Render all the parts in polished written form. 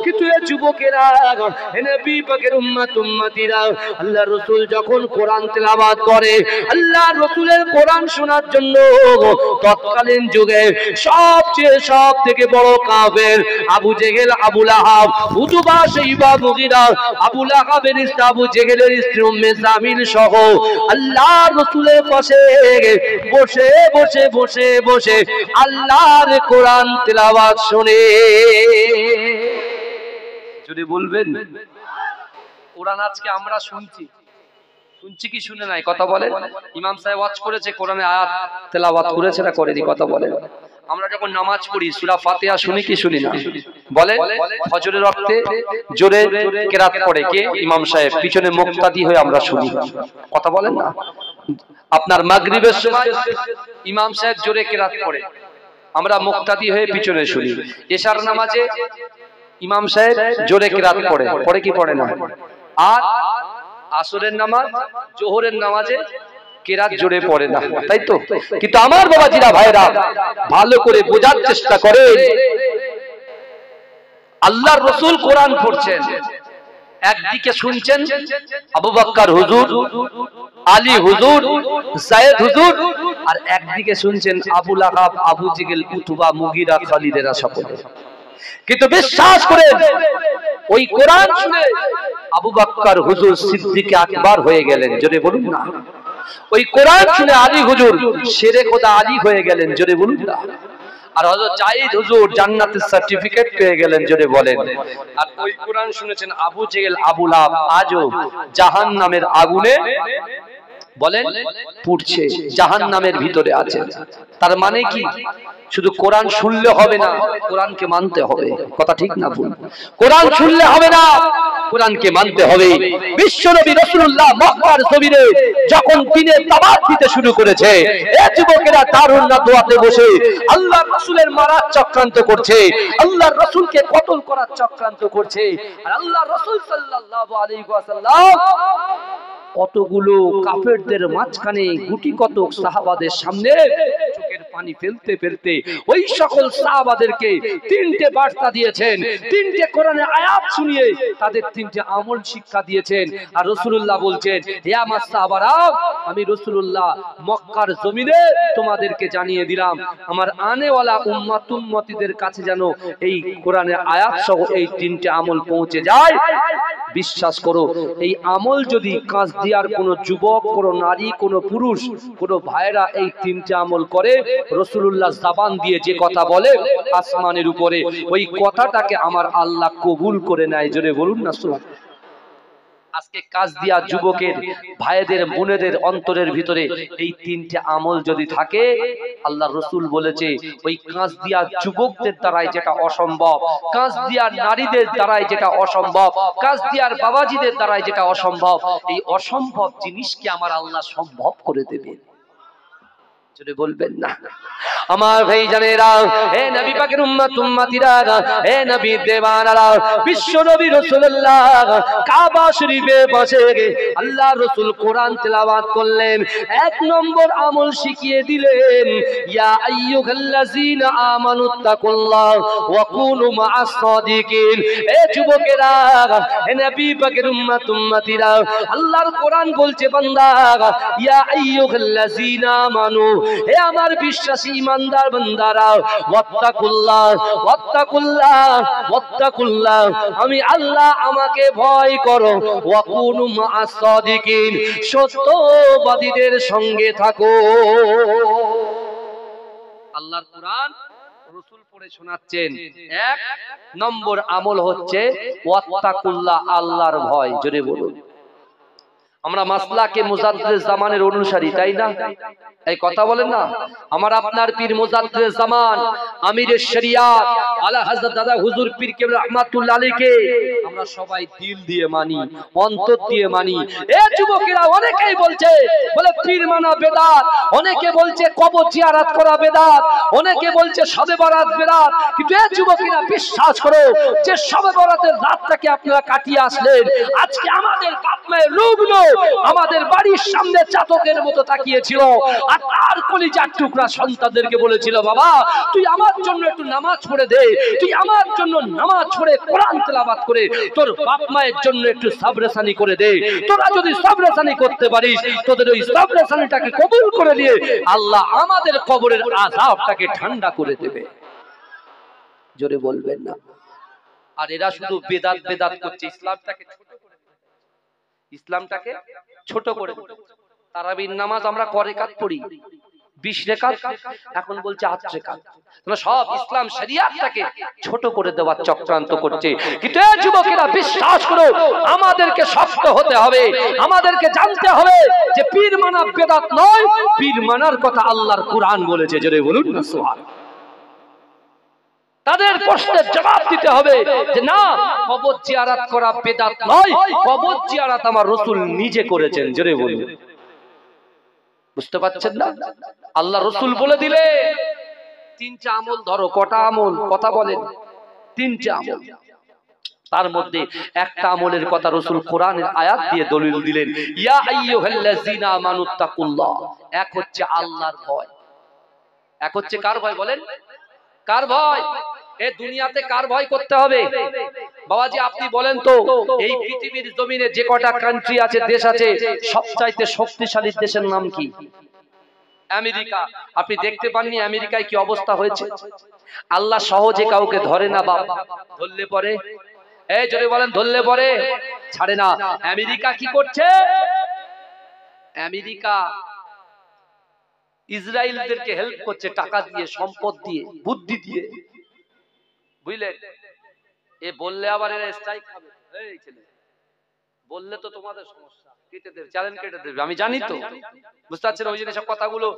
কিন্তু এ যুবকেরা, হে নবী পাকের উম্মত উম্মতিরা, আল্লাহ রাসূল যখন কোরআন তেলাওয়াত করে, আল্লাহ রাসূলের কোরআন শোনার জন্য তৎকালীন যুগে সব থেকে বড় কাফের আবু জেহেল, আবু লাহাব, উতবা, শাইবা, মুগীরা, আবু লাহাবের স্ত্রী আবু জেহেলের স্ত্রী উম্মে জামিল সহ আল্লাহ রাসূলের পাশে বসে বসে বসে বসে আল্লাহর কোরআন তেলাওয়াত শুনে। যদি বলবেন কোরআন আজকে আমরা শুনছি কি শুনে নাই? কথা বলে। ইমাম সাহেব ওয়াজ করেছে, কোরআনে আয়াত তেলাওয়াত করেছে না করেনি? কথা বলে। আমরা যখন নামাজ পড়ি সূরা ফাতিহা শুনি কি শুনি না? বলে। ফজরের ওয়াক্তে জোরে কেরাত পড়ে কে? ইমাম সাহেব। পিছনে মুক্তাদি হয়ে আমরা শুনি। কথা বলেন না? আপনার মাগরিবের সময় ইমাম সাহেব জোরে কেরাত পড়ে, আমরা মুক্তাদি হয়ে পিছনে শুনি। এশার নামাজে ইমাম সাহেব জোরে কেরাত পড়ে, পড়ে কি পড়ে না? আর আসরের নামাজ, জোহরের নামাজে কেরাত জোরে পড়ে না, তাই তো? কিন্তু আমার বাবাজিরা, ভাইরা, ভালো করে বোঝার চেষ্টা করে, আল্লাহর রাসূল কোরআন পড়ছেন, একদিকে শুনছেন আবু বকর হুজুর, আলী হুজুর, যায়েদ হুজুর, আর একদিকে শুনছেন আবু লাহাব, আবু জেহেল, উতবা, মুগীরা, খালিদেরা সকলে। কিন্তু বিশ্বাস করে ওই কোরআন শুনে আবু বকর হুজুর সিদ্দিক আকবর হয়ে গেলেন, জোরে বলুন না। ওই কোরআন শুনে আলী হুজুর শেরে খোদা আলী হয়ে গেলেন, জোরে বলুন না। আর হযরত যায়েদ হুজুর জান্নাতের সার্টিফিকেট পেয়ে গেলেন, জোরে বলেন। আর ওই কোরআন শুনেছেন আবু জেহেল, আবু লাহাব আজও জাহান্নামের আগুনে বলেন পুড়ছে, জাহান্নামের ভিতরে আছে। তার মানে কি শুধু কোরআন শুনলে হবে না, কোরআনকে মানতে হবে। কথা ঠিক না ভুল? কোরআন শুনলে হবে না, কোরআনকে মানতে হবে। বিশ্বনবী রাসূলুল্লাহ মক্কার জমিনে যখন দ্বীনের দাওয়াত দিতে শুরু করেছে, এই যুবকেরা দারুন নাদওয়াতে বসে আল্লাহর রাসূলের মারার চক্রান্ত করছে, আল্লাহর রাসূলকে কতল করার চক্রান্ত করছে। আর আল্লাহর রাসূল সাল্লাল্লাহু আলাইহি ওয়াসাল্লাম কতগুলো কাফেরদের মাঝখানে গুটি কতক সাহাবাদের সামনে চোখের পানি ফেলতে ফেলতে ওই সকল সাহাবাদেরকে তিনটে বার্তা দিয়েছেন, তিনটে কোরআনের আয়াত শুনিয়ে তাদের তিনটে আমল শিক্ষা দিয়েছেন। আর রাসূলুল্লাহ বলছেন, হে আমার সাহাবারা, আমি রাসূলুল্লাহ মক্কার জমিনে তোমাদেরকে জানিয়ে দিলাম, আমার আনেওয়ালা উম্মত উম্মতিদের কাছে যেন এই কোরআনের আয়াত সহ এই তিনটে আমল পৌঁছে যায়। বিশ্বাস করো, এই আমল যদি কাজ দিয়ার কোন যুবক, কোন নারী, কোন পুরুষ, কোন ভাইরা এই তিনটে আমল করে, রাসূলুল্লাহ জবান দিয়ে যে কথা বলে আসমানের উপরে, ওই কথাটাকে আমার আল্লাহ কবুল করে নেয়। জোরে বলুন না সুবহানাল্লাহ। আজকে কাজ দিয়া যুবকের ভাইদের বোনেদের অন্তরের ভিতরে এই তিনটে আমল যদি থাকে, আল্লাহর রাসূল বলেছে ওই কাজ দিয়া যুবকদের দ্বারাই যেটা অসম্ভব, কাজ দিয়া নারীদের দ্বারাই যেটা অসম্ভব, কাজ দিয়ার বাবাজিদের দ্বারাই যেটা অসম্ভব, এই অসম্ভব জিনিসকে আমার আল্লাহ সম্ভব করে দেবে। যদি বলবেন না আমার ভাই জানেরা, হে নবী পাকের উম্মত উম্মতিরা, হে নবী দেওয়ানারা, বিশ্ব নবী রাসূলুল্লাহ কাবা শরীফের পাশে আল্লাহর রাসূল কোরআন তেলাওয়াত করলেন। এক নম্বর আমল শিখিয়ে দিলেন, ইয়া আইয়ুহাল্লাযীনা আমানুত্তাকুল্লাহ ওয়া কুনু মা'আস সাদিকিন। হে যুবকেরা, হে নবী পাকের উম্মত উম্মতিরা, আল্লাহর কোরআন বলছে, বান্দা, ইয়া আইয়ুহাল্লাযীনা আমানু, হে আমার বিশ্বাসী ইমানদার বান্দারা, ওয়াত্তাকুল্লাহ ওয়াত্তাকুল্লাহ ওয়াত্তাকুল্লাহ, আমি আল্লাহ, আমাকে ভয় করো, ওয়া কুনু মা'আস সাদিকিন, সত্যবাদীদের সঙ্গে থাকো। আল্লাহর কোরআন রাসূল পড়ে শোনাচ্ছেন। এক নম্বর আমল হচ্ছে ওয়াত্তাকুল্লাহ, আল্লাহর ভয়। জোরে বলুন। আমরা মাসলাকে মুজাদ্দিদ জামানের অনুসারী, তাই না? এই কথা বলেন না? আমার আপনার পীর মুজাদ্দিদ জামান আমিরে শরিয়াত আলা হযরত দাদা হুজুর পীর কেবলা রাহমাতুল্লাহ আলাইহি আমরা সবাই দিল দিয়ে মানি, অন্তর দিয়ে মানি। এই যুবকেরা অনেকেই বলছে, বলে পীর মানা বেদাত, অনেকে বলছে কবর জিয়ারত করা বেদাত, অনেকে বলছে শবে বরাত বেদাত। কিন্তু এই যুবকেরা বিশ্বাস করো, যে শবে বরাতের রাতটাকে আপনারা কাটিয়ে আসলেন, আজকে আমাদের বাপ মায়ের রূপগুলো আমাদের বাড়ির সামনে চাতকের মতো তাকিয়েছিল, আর তার কলিজার টুকরা সন্তানদেরকে বলেছিল, বাবা তুই আমার জন্য একটু নামাজ পড়ে দে, তুই আমার জন্য নামাজ পড়ে কোরআন তেলাওয়াত করে তোর বাপ মায়ের জন্য একটু সাবরেসানি করে দে। তোরা যদি সাবরেসানি করতে পারিস, তোদের ওই সাবরেসানিটাকে কবুল করে নিয়ে আল্লাহ আমাদের কবরের আযাবটাকে ঠান্ডা করে দেবে। জোরে বলবেন না। আর এরা শুধু বেদাত বেদাত করছে, ইসলামটাকে ছোট করে, ইসলামটাকে ছোট করে। তারাবির নামাজ আমরা কয় রাকাত পড়ি? 20 রাকাত, এখন বলছে 8 রাকাত। তাহলে সব ইসলাম শরিয়াতটাকে ছোট করে দেওয়ার চক্রান্ত করছে। কিন্তু এই যুবকেরা বিশ্বাস করো, আমাদেরকে শক্ত হতে হবে, আমাদেরকে জানতে হবে যে পীর মানা বেদাত নয়, পীর মানার কথা আল্লাহর কোরআন বলেছে। জোরে বলুন না সুবহানাল্লাহ। তাদের প্রশ্নের জবাব দিতে হবে যে না, কবর জিয়ারত করা বেদাত নয়, কবর জিয়ারত আমার রাসূল নিজে করেছেন। জোরে বলুন। বুঝতে পারছেন না? আল্লাহ রাসূল বলে দিলে 3টা আমল ধরো। কটা আমল? কথা বলেন। 3টা আমল। তার মধ্যে একটা আমলের কথা রাসূল কোরআনের আয়াত দিয়ে দলিল দিলেন, ইয়া আইয়ুহাল্লাযিনা আমানুত্তাকুল্লাহ। এক হচ্ছে আল্লাহর ভয়। এক হচ্ছে কার ভয় বলেন? কার ভয়? এই দুনিয়াতে কার ভয় করতে হবে? বাবাজি আপনি বলেন তো, এই পৃথিবীর জমিনে যে কটা কান্ট্রি আছে, দেশ আছে, সবচাইতে শক্তিশালী দেশের নাম কি? আমেরিকা। আপনি দেখতে পাননি আমেরিকায় কি অবস্থা হয়েছে? আল্লাহ সহজে কাউকে ধরে না বাবা, ধরলে পরে, এই জোরে বলেন, ধরলে পরে ছাড়ে না। আমেরিকা কি করছে? আমেরিকা ইসরায়েলদেরকে হেল্প করছে, টাকা দিয়ে, সম্পদ দিয়ে, বুদ্ধি দিয়ে। বুঝলেন? এ বললে আবার এরা স্ট্রাইক খাবে। এই ছেলে বললে তো তোমাদের সমস্যা, কেটে দেবে, চ্যালেঞ্জ কেটে দেবে, আমি জানি তো। বুঝতে পারছেন? ওই জন্য সব কথাগুলো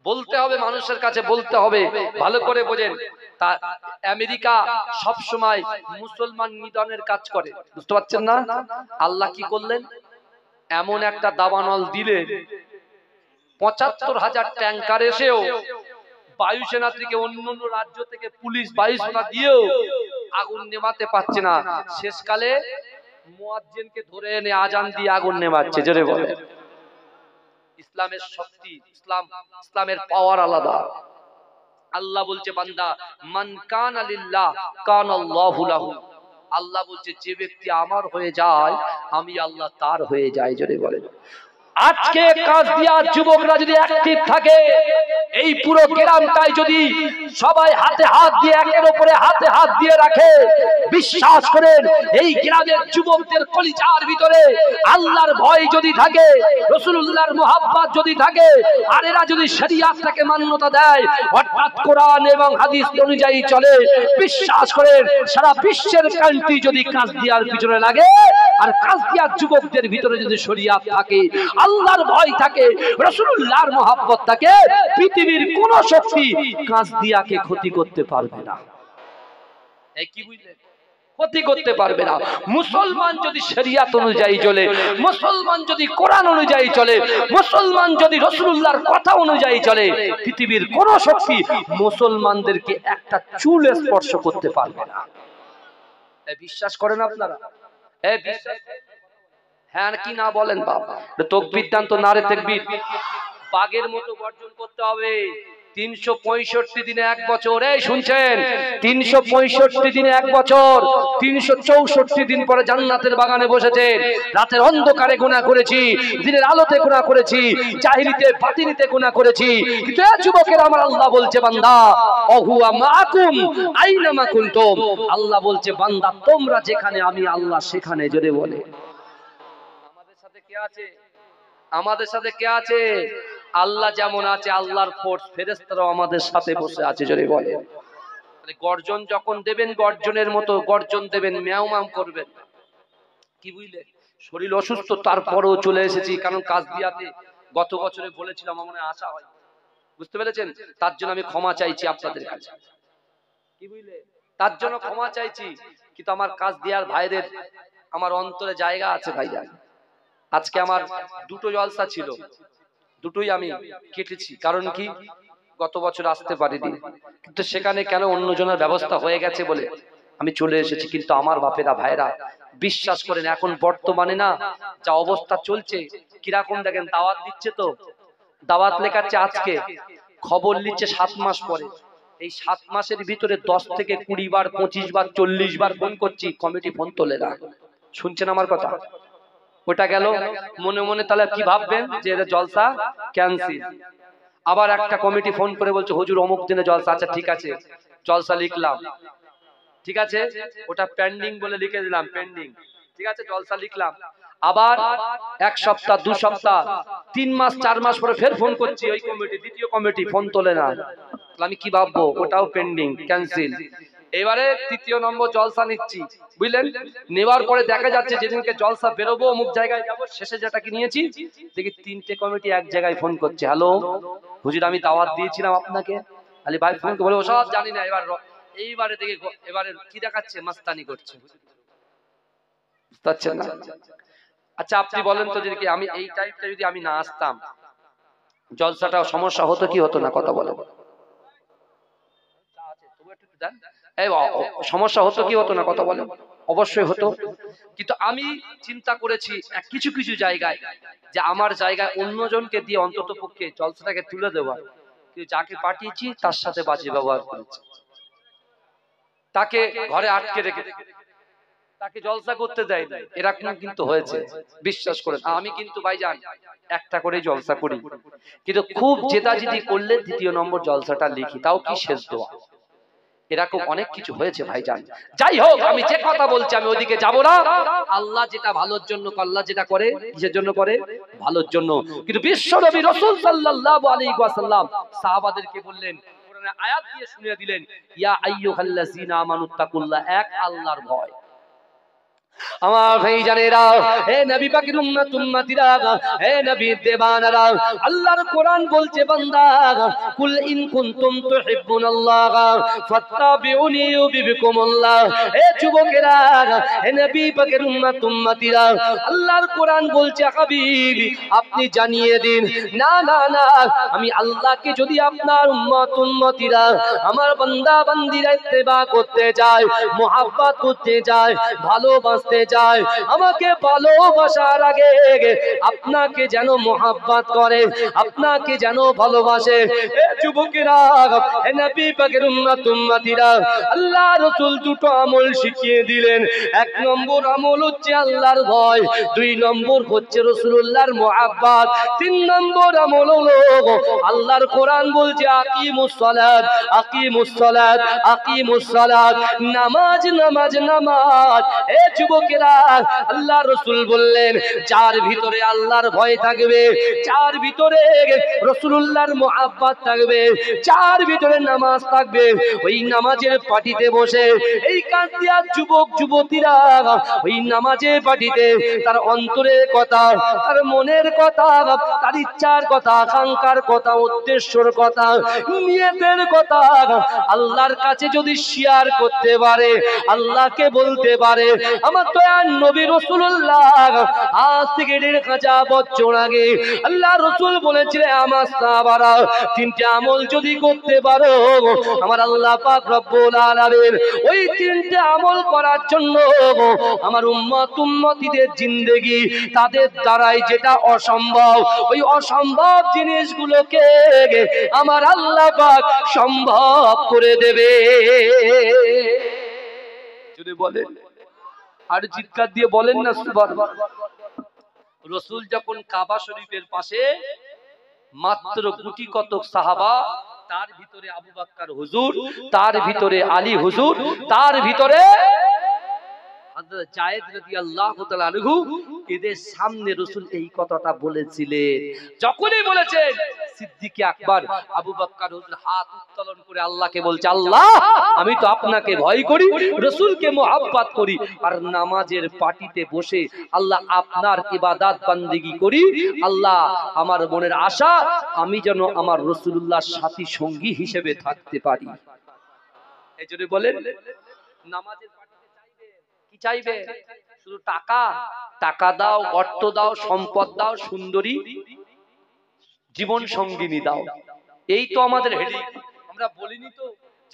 বলতে হবে, মানুষের কাছে বলতে হবে, ভালো করে বোঝেন। তা আমেরিকা সব সময় মুসলমান নিধনের কাজ করে। বুঝতে পারছেন না? আল্লাহ কি করলেন? এমন একটা দাবানল দিলেন, ৭৫,০০০ ট্যাঙ্কার এসেও বায়ুসেনা থেকে, অন্য রাজ্য থেকে পুলিশ বায়ুসেনা দিয়েও আগুন নেভাতে পারছে না। শেষকালে মুয়াজ্জিনকে ধরে এনে আজান দিয়ে আগুন নেভাচ্ছে। জোরে বলে। ইসলামের শক্তি, ইসলামের পাওয়ার আলাদা। আল্লাহ বলছে, বান্দা মান কানা লিল্লাহ কানাল্লাহু লাহু। আল্লাহ বলছে যে ব্যক্তি আমার হয়ে যায়, আমি আল্লাহ তার হয়ে যাই। জোরে বলে। আজকে কাজদিয়ার যুবকরা যদি অ্যাক্টিভ থাকে, এই পুরো গ্রামটাই যদি সবাই হাতে হাত দিয়ে, একের উপরে হাতে হাত দিয়ে রাখে, বিশ্বাস করেন এই গ্রামের যুবকদের কলিজার ভিতরে আল্লাহর ভয় যদি থাকে, রাসূলুল্লাহর মুহাব্বত যদি থাকে, আর এরা যদি শরীয়তটাকে মান্যতা দেয়, অর্থাৎ কোরআন এবং হাদিস অনুযায়ী চলে, বিশ্বাস করেন সারা বিশ্বের কান্ট্রি যদি কাজদিয়ার পিছনে লাগে, আর কাজদিয়ার যুবকদের ভিতরে যদি শরীয়ত থাকে, আল্লাহর ভয় থাকে, রাসূলুল্লাহর মুহাব্বত থাকে, পৃথিবীর কোন শক্তি কাজদিয়াকে ক্ষতি করতে পারবে না। এই কি বুঝলেন? ক্ষতি করতে পারবে না। মুসলমান যদি শরীয়ত অনুযায়ী চলে, মুসলমান যদি কোরআন অনুযায়ী চলে, মুসলমান যদি রাসূলুল্লাহর কথা অনুযায়ী চলে, পৃথিবীর কোন শক্তি মুসলমানদেরকে একটা চুল স্পর্শ করতে পারবে না। এই বিশ্বাস করেন আপনারা? এই বিশ্বাস, হ্যাঁ কি না বলেন? বাবা তাকবীর দান তো, নারে তাকবীর। বাঘের মতো গর্জন করতে হবে। 365 দিনে 1 বছর। এই শুনছেন? 365 দিনে 1 বছর, 364 দিন পরে জান্নাতের বাগানে বসেছে। রাতের অন্ধকারে গুনাহ করেছি, দিনের আলোতে গুনাহ করেছি, জাহিলিতে বাতিনিতে গুনাহ করেছি, কিন্তু এই যুবকেরা আমার আল্লাহ বলছে, বান্দা অহুয়া মাকুম আইনামা কুনতুম। আল্লাহ বলছে, বান্দা তোমরা যেখানে, আমি আল্লাহ সেখানে। জোরে বলে। আমাদের সাথে কে আছে? আমাদের সাথে কে আছে? আল্লাহ যেমন আছে, আল্লাহর ফোর্স ফেরেশতারাও আমাদের সাথে বসে আছে। জোরে বলে। গর্জন যখন দেবেন, গর্জনের মতো গর্জন দেবেন, ম্যাও ম্যাও করবেন। কি বুঝলে? শরীর অসুস্থ তারপরেও চলে এসেছি, কারণ কাজদিয়াতে গত বছরে বলেছিলাম আমার মনে আশা হয়। বুঝতে পেরেছেন? তার জন্য আমি ক্ষমা চাইছি আপনাদের কাছে। কি বুঝলে? তার জন্য ক্ষমা চাইছি। কিন্তু আমার কাজদিয়ার ভাইদের আমার অন্তরে জায়গা আছে ভাইয়া। আজকে আমার 2টো জলসা ছিল, দুটোই আমি কেটেছি। কারণ কি? গত বছর আসতে পারিনি, কিন্তু সেখানে কেন অন্যজনের ব্যবস্থা হয়ে গেছে বলে আমি চলে এসেছি। কিন্তু আমার বাপেরা ভাইরা বিশ্বাস করেন এখন বর্তমানে না যা অবস্থা চলছে কিরকম দেখেন, দাওয়াত দিচ্ছে তো, দাওয়াত লেখাচ্ছে আজকে, খবর নিচ্ছে 7 মাস পরে। এই 7 মাসের ভিতরে 10 থেকে 20 বার 25 বার 40 বার ফোন করছি, কমিটি ফোন তোলে না। শুনছেন আমার কথা? ওটা গেল, মনে মনে তাহলে কি ভাববেন যে এটা জলসা ক্যান্সেল। আবার একটা কমিটি ফোন করে বলছে হুজুর অমুক দিনে জলসা। আচ্ছা ঠিক আছে, জলসা লিখলাম, ঠিক আছে, ওটা পেন্ডিং বলে লিখে দিলাম, পেন্ডিং, ঠিক আছে, জলসা লিখলাম। আবার 1 সপ্তাহ 2 সপ্তাহ 3 মাস 4 মাস পরে ফের ফোন করছি ওই কমিটি, দ্বিতীয় কমিটি, ফোন তোলে না। আমি কি ভাববো, ওটাও পেন্ডিং, ক্যান্সেল। এবারে 3য় নম্বর জলসা নিচ্ছি, বুঝলেন? নেওয়ার পরে দেখা যাচ্ছে যেদিনকে জলসা বেরোবো অমুক জায়গায় যাবো, শেষে যেটা কি নিয়েছি দেখি 3টে কমিটি এক জায়গায় ফোন করছে, হ্যালো হুজুর আমি দাওয়াত দিয়েছিলাম আপনাকে। আলী ভাই ফোন করে বলে ওসব জানি না। এইবারে দেখি এবারে কি দেখাচ্ছে, মাস্তানি করছে, বুঝতে পারছেন না? আচ্ছা আপনি বলেন তো, যদি আমি এই টাইপটা যদি আমি না আসতাম, জলসাটা সমস্যা হতো কি হতো না? কথা বলেন, সমস্যা হতো কি হতো না? কথা বলেন, অবশ্যই হতো। কিন্তু আমি চিন্তা করেছি কিছু কিছু জায়গায় যে আমার জায়গায় অন্যজনকে দিয়ে অন্তত পক্ষে জলসাটাকে তুলে দেওয়া, কিন্তু যাকে পাঠিয়েছি তার সাথে বাজে ব্যবহার করেছি, তাকে ঘরে আটকে রেখে, তাকে জলসা করতে দেয়, এরকম কিন্তু হয়েছে। বিশ্বাস করেন, আমি কিন্তু ভাইজান একটা করে জলসা করি, কিন্তু খুব জেদাজিদি করলে 2য় নম্বর জলসাটা লিখি, তাও কি শেষ দোয়া। এরকম অনেক কিছু হয়েছে ভাইজান। যাই হোক, আমি যে কথা বলছি আমি ওদিকে যাব না। আল্লাহ যেটা ভালোর জন্য, আল্লাহ যেটা করে কিসের জন্য করে? ভালোর জন্য। কিন্তু বিশ্বনবী রাসূল সাল্লাল্লাহু আলাইহি ওয়াসাল্লাম সাহাবাদেরকে বললেন, কোরআনের আয়াত দিয়ে শুনিয়ে দিলেন, ইয়া আইয়ুহাল্লাযিনা আমানুত্তাকুল্লাহ, এক আল্লাহর ভয়। আমার ভাইজানেরা, হে নবী পাকের উম্মত উম্মতিরা, হে নবী দেবানারা, আল্লাহর কোরআন বলছে বান্দা, কুল ইন কুনতুম তুহিব্বুনাল্লাহ ফাত্তাবিউনি ইউহিব্বুকুমুল্লাহ। হে যুবকেরা, হে নবী পাকের উম্মত উম্মতিরা, আল্লাহর কোরআন বলছে হাবিব আপনি জানিয়ে দিন, না না না, আমি আল্লাহকে যদি আপনার উম্মত উম্মতিরা, আমার বান্দা বান্দীরা ইত্তেবা করতে যায়, মুহাব্বত করতে যায়, ভালোবাসতে যায়, আমাকে ভালোবাসার আগে আপনাকে যেন মুহাব্বত করে, আপনাকে যেন ভালোবাসে। এ যুবকেরা, হে নবী পাকের উম্মত উম্মতিরা, আল্লাহ রাসূল দুটো আমল শিখিয়ে দিলেন। 1 নম্বর আমল হচ্ছে আল্লাহর ভয়, 2 নম্বর হচ্ছে রাসূলুল্লাহর মুহাব্বত, 3 নম্বর আমল হলো আল্লাহর কোরআন বলছে আকিমুস সালাত, আকিমুস সালাত, আকিমুস সালাত, নামাজ নামাজ নামাজ। এ যুবকেরা, আল্লাহ রাসূল বললেন যার ভিতরে আল্লাহর ভয় থাকবে, যার ভিতরে রাসূলুল্লাহর মুহাব্বত থাকবে, যার ভিতরে নামাজ থাকবে, ওই নামাজের পাটিতে বসে এই কাঁদিয়া যুবক যুবতীরা ওই নামাজের পাটিতে তার অন্তরের কথা, তার মনের কথা, তার ইচ্ছার কথা, আকাঙ্ক্ষার কথা, উদ্দেশ্যের কথা, নিয়তের কথা আল্লাহর কাছে যদি শেয়ার করতে পারে, আল্লাহকে বলতে পারে, আমার দয়ার নবী রাসূলুল্লাহ আজ থেকে 1500 বছর আগে আল্লাহ রাসূল বলেছিলেন আমার সাহাবারা 3টে আমল যদি করতে পারো, আমার আল্লাহ পাক রব্বুল আলামিন ওই 3টে আমল করার জন্য আমার উম্মত উম্মতীদের জিন্দেগি তাদের দ্বারাই যেটা অসম্ভব, ওই অসম্ভব জিনিসগুলোকে আমার আল্লাহ পাক সম্ভব করে দেবে। যদি বলেন আর চিৎকার দিয়ে বলেন না সুবহানাল্লাহ। রাসূল যখন কাবা শরীফের পাশে মাত্র গুটি কতক সাহাবা, তার ভিতরে আবু বকর হুজুর, তার ভিতরে আলী হুজুর, তার ভিতরে হযরত যায়েদ রাদিয়াল্লাহু তাআলা আনহু, এদের সামনে রাসূল এই কথাটা বলেছিলেন। যখনই বলেছেন, সিদ্দিক আকবর আবু বকর হুজুর হাত উত্তোলন করে আল্লাহকে বলছে, আল্লাহ আমি তো আপনাকে ভয় করি, রাসূলকে মুহাব্বত করি, আর নামাজের পাটিতে বসে আল্লাহ আপনার ইবাদত বান্দেগী করি। আল্লাহ আমার মনের আশা আমি যেন আমার রাসূলুল্লাহর সাথী সঙ্গী হিসেবে থাকতে পারি। এইজন্য বলেন নামাজের কি চাইবে? শুধু টাকা, টাকা দাও, অর্থ দাও, সম্পদ দাও, সুন্দরী জীবন সঙ্গিনী দাও, এই তো আমাদের হেডি। আমরা বলিনি তো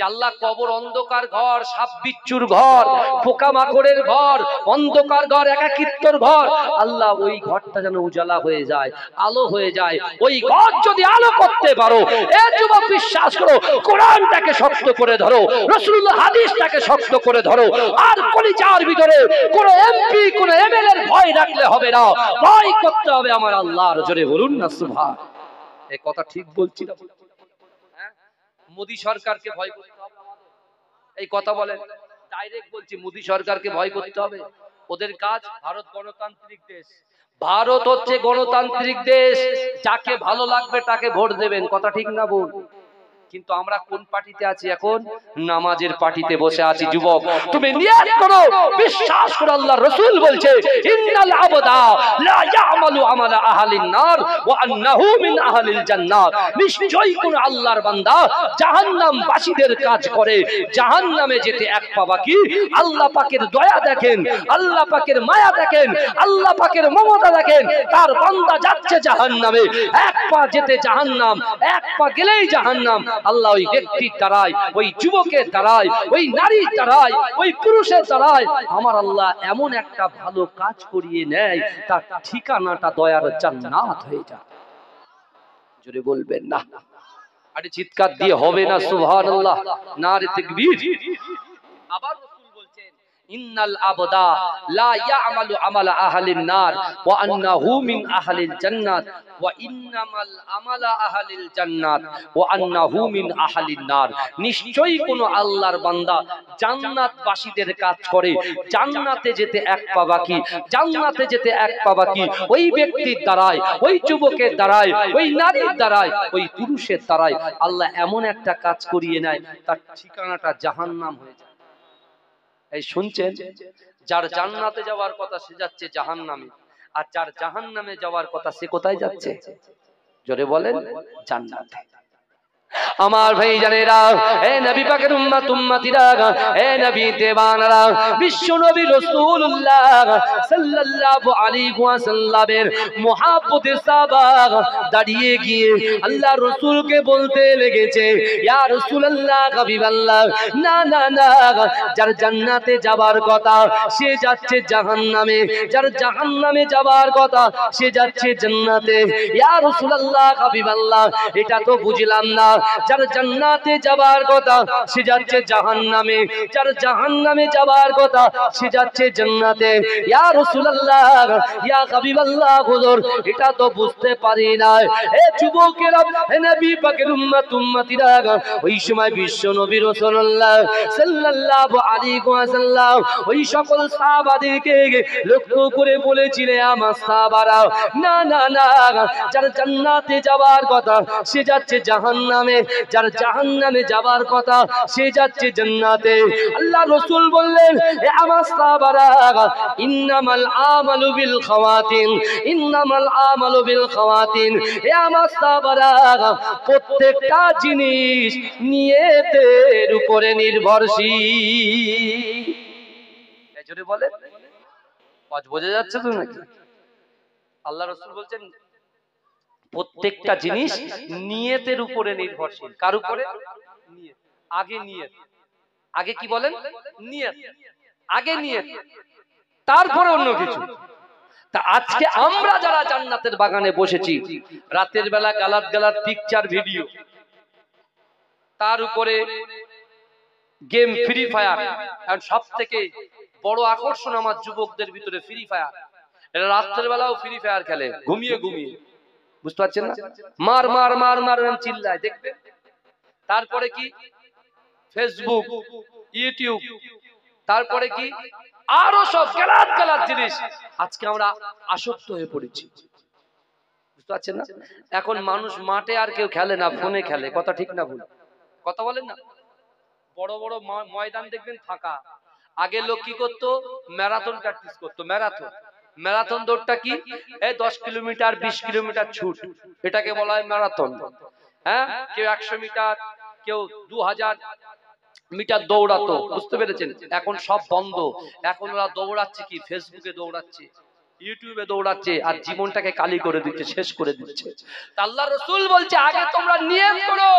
আল্লাহ কবর অন্ধকার ঘর, সাপ বিচ্ছুর ঘর, পোকামাকড়ের ঘর, অন্ধকার ঘর, একাকিত্বর ঘর, আল্লাহ ওই ঘরটা যেন উজালা হয়ে যায়, আলো হয়ে যায়। ওই ঘর যদি আলো করতে পারো, এ যুবক বিশ্বাস করো, কোরআনটাকে শক্ত করে ধরো, রাসূলুল্লাহ হাদিসটাকে শক্ত করে ধরো, আর কলিজার ভিতরে কোন এমপি কোন এমএলএ এর ভয় রাখলে হবে না, ভয় করতে হবে আমার আল্লাহর। জোরে বলুন না সুবহান। এই কথা ঠিক বলছি না? মোদী সরকারকে ভয় করতে হবে আমাদের? এই কথা বলেন, ডাইরেক্ট বলছি, মোদী সরকারকে ভয় করতে হবে? ওদের কাজ, ভারত গণতান্ত্রিক দেশ, ভারত হচ্ছে গণতান্ত্রিক দেশ, যাকে ভালো লাগবে তাকে ভোট দেবেন, কথা ঠিক না বল? কিন্তু আমরা কোন পার্টিতে আছি এখন? নামাজের পার্টিতে বসে আছি। যুবক, তুমি নিয়ত করো, বিশ্বাস করো, আল্লাহর রাসূল বলছে ইন্নাল আবদা লা ইয়ামালু আমালা আহলিন নার ওয়া আন্নাহু মিন আহলিল জান্নাত। নিশ্চয়ই কোন আল্লাহর বান্দা জাহান্নামবাসীদের কাজ করে, জাহান্নামে যেতে এক পা বাকি। আল্লাহ পাকের দয়া দেখেন, আল্লাহ পাকের মায়া দেখেন, আল্লাহ পাকের মমতা দেখেন, তার বান্দা যাচ্ছে জাহান্নামে, এক পা যেতে জাহান্নাম, এক পা গেলেই জাহান্নাম। আল্লাহ ওই ব্যক্তির দ্বারাই, ওই যুবকের দ্বারাই, ওই নারীর দ্বারাই, ওই পুরুষের দ্বারাই আমার আল্লাহ এমন একটা ভালো কাজ করিয়ে নেয়, তার ঠিকানাটা দয়ার জান্নাত হয়ে যায়। জোরে বলবেন না? আরে চিৎকার দিয়ে হবে না সুবহানাল্লাহ, নারে তাকবীর। আবার রাসূল বলছেন ইন্নাল আবদা লা ইয়ামালু আমালা আহলিন নার ওয়া আন্নাহু মিন আহলিল জান্নাত ওয়া ইন্নামাল আমালা আহলিল জান্নাত ওয়া আন্নাহু মিন আহলিন নার। নিশ্চয়ই কোন আল্লাহর বান্দা জান্নাতবাসীদের কাজ করে, জান্নাতে যেতে এক পা বাকি, জান্নাতে যেতে এক পা বাকি। ওই ব্যক্তির দ্বারাই, ওই যুবকের দ্বারাই, ওই নারীর দ্বারাই, ওই পুরুষের দ্বারাই আল্লাহ এমন একটা কাজ করিয়ে নেয়, তার ঠিকানাটা জাহান্নাম হয়ে যায়। এই শুনছেন, যার জান্নাতে যাওয়ার কথা সে যাচ্ছে জাহান্নামে, আর যার জাহান্নামে যাওয়ার কথা সে কোথায় যাচ্ছে? জোরে বলেন, জান্নাতে। আমার ভাই জানেরা, এ নবী পাকের উম্মত উম্মতিরা, এ নবী দেওয়ানরা, বিশ্ব নবী রাসূলুল্লাহ সাল্লাল্লাহু আলাইহি ওয়াসাল্লামের মুহাব্বতে সাহাবা দাঁড়িয়ে গিয়ে আল্লাহ রাসূলকে বলতে লেগেছে, ইয়া রাসূলুল্লাহ, হাবিবাল্লাহ, না না না, যার জান্নাতে যাবার কথা সে যাচ্ছে জাহান্নামে, যার জাহান্নামে যাবার কথা সে যাচ্ছে জান্নাতে। ইয়া রাসূলুল্লাহ, হাবিবাল্লাহ, এটা তো বুঝলাম না, যার জান্নাতে যাবার কথা সে যাচ্ছে জাহান্নামে, যার জাহান্নামে যাবার কথা সে যাচ্ছে জান্নাতে। ইয়া রাসূলুল্লাহ, ইয়া হাবিবাল্লাহ, হুজুর এটা তো বুঝতে পারি না। এ যুবকেরা, হে নবী পাকের উম্মত উম্মতিরা, ওই সময় বিশ্ব নবী রাসূলুল্লাহ সাল্লাল্লাহু আলাইহি ওয়াসাল্লাম ওই সকল সাহাবাদেরকে লক্ষ্য করে বলেছিলেন, আমার সাহাবারা, না না না, যার জান্নাতে যাবার কথা সে যাচ্ছে জাহান্নামে, যার জাহান্নামে যাবার কথা সে যাচ্ছে জান্নাতে। আল্লাহ রাসূল বললেন, এ আমার সাহাবারা, ইন্নামাল আমালু বিল খাওয়াতিন, ইন্নামাল আমালু বিল খাওয়াতিন। এ আমার সাহাবারা, প্রত্যেকটা জিনিস নিয়তের উপরে নির্ভরশীল। জোরে বলেন, আজ বোঝা যাচ্ছে তো নাকি? আল্লাহ রাসূল বলছেন প্রত্যেকটা জিনিস নিয়তের উপরে নির্ভরশীল। কার উপরে? নিয়ত। আগে নিয়ত, আগে কি বলেন? নিয়ত, আগে নিয়ত, তারপরে অন্য কিছু। তা আজকে আমরা যারা জান্নাতের বাগানে বসেছি, রাতের বেলা গালাত গালাত পিকচার ভিডিও, তার উপরে গেম ফ্রি ফায়ার, আর সব থেকে বড় আকর্ষণ আমার যুবকদের ভিতরে ফ্রি ফায়ার। এরা রাতের বেলাও ফ্রি ফায়ার খেলে, ঘুমিয়ে ঘুমিয়ে, বুঝতে পারছেন না? মার মার মার মার চিল্লায়, দেখবে। তারপরে কি? ফেসবুক, ইউটিউব, তারপরে কি আরো সব গালাত গালাত জিনিস। আজকে আমরা আসক্ত হয়ে পড়েছি, বুঝতে পারছেন না? এখন মানুষ মাঠে আর কেউ খেলে না, ফোনে খেলে, কথা ঠিক না ভুল? কথা বলেন না? বড় বড় ময়দান দেখবেন ফাঁকা। আগে লোক কি করতো? ম্যারাথন প্র্যাকটিস করতো। ম্যারাথন, ম্যারাথন দৌড়টা কি? এই 10 কিলোমিটার 20 কিলোমিটার ছুট, এটাকে বলা হয় ম্যারাথন। হ্যাঁ, কেউ 100 মিটার, কেউ 2000 মিটার দৌড়াতো, বুঝতে পেরেছেন? এখন সব বন্ধ। এখন ওরা দৌড়াচ্ছে কি? ফেসবুকে দৌড়াচ্ছে, ইউটিউবে দৌড়াচ্ছে আর জীবনটাকে কালি করে দিচ্ছে, শেষ করে দিচ্ছে। আল্লাহ রাসূল বলছে আগে তোমরা নিয়ত করো,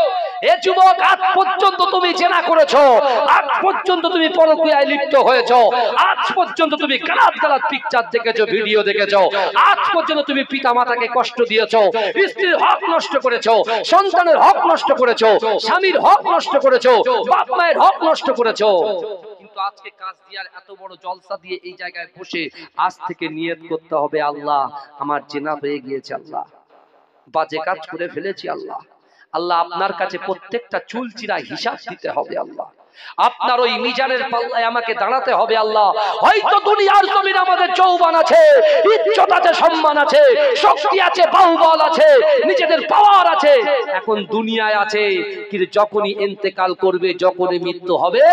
এ যুবক আজ পর্যন্ত তুমি জেনা করেছো, আজ পর্যন্ত তুমি পরকীয়ায় লিপ্ত হয়েছো, আজ পর্যন্ত তুমি গালাত গালাত পিকচার দেখেছো, ভিডিও দেখেছো, আজ পর্যন্ত তুমি পিতামাতাকে কষ্ট দিয়েছো, স্ত্রীর হক নষ্ট করেছো, সন্তানের হক নষ্ট করেছো, স্বামীর হক নষ্ট করেছো, বাপ মায়ের হক নষ্ট করেছো। কিন্তু আজকে কাজ দিয়ার এত বড় জলসা দিয়ে এই জায়গায় বসে আজ থেকে নিয়ত করতে হবে, আল্লাহ আমার জেনা হয়ে গিয়েছে, আল্লাহ বাজে কাজ করে ফেলেছি, আল্লাহ আল্লাহ আপনার কাছে প্রত্যেকটা চুলচিরা হিসাব দিতে হবে, আল্লাহ আপনার ওই মিজানের পাল্লায় আমাকে দাঁড়াতে হবে, আল্লাহ হয়তো দুনিয়ার জমিন আমাদের যৌবন আছে, ইজ্জত আছে, সম্মান আছে, শক্তি আছে, বাহুবল আছে, নিজেদের পাওয়ার আছে, এখন দুনিয়ায় আছে, কিন্তু যখনই ইন্তেকাল করবে, যখনই মৃত্যু হবে,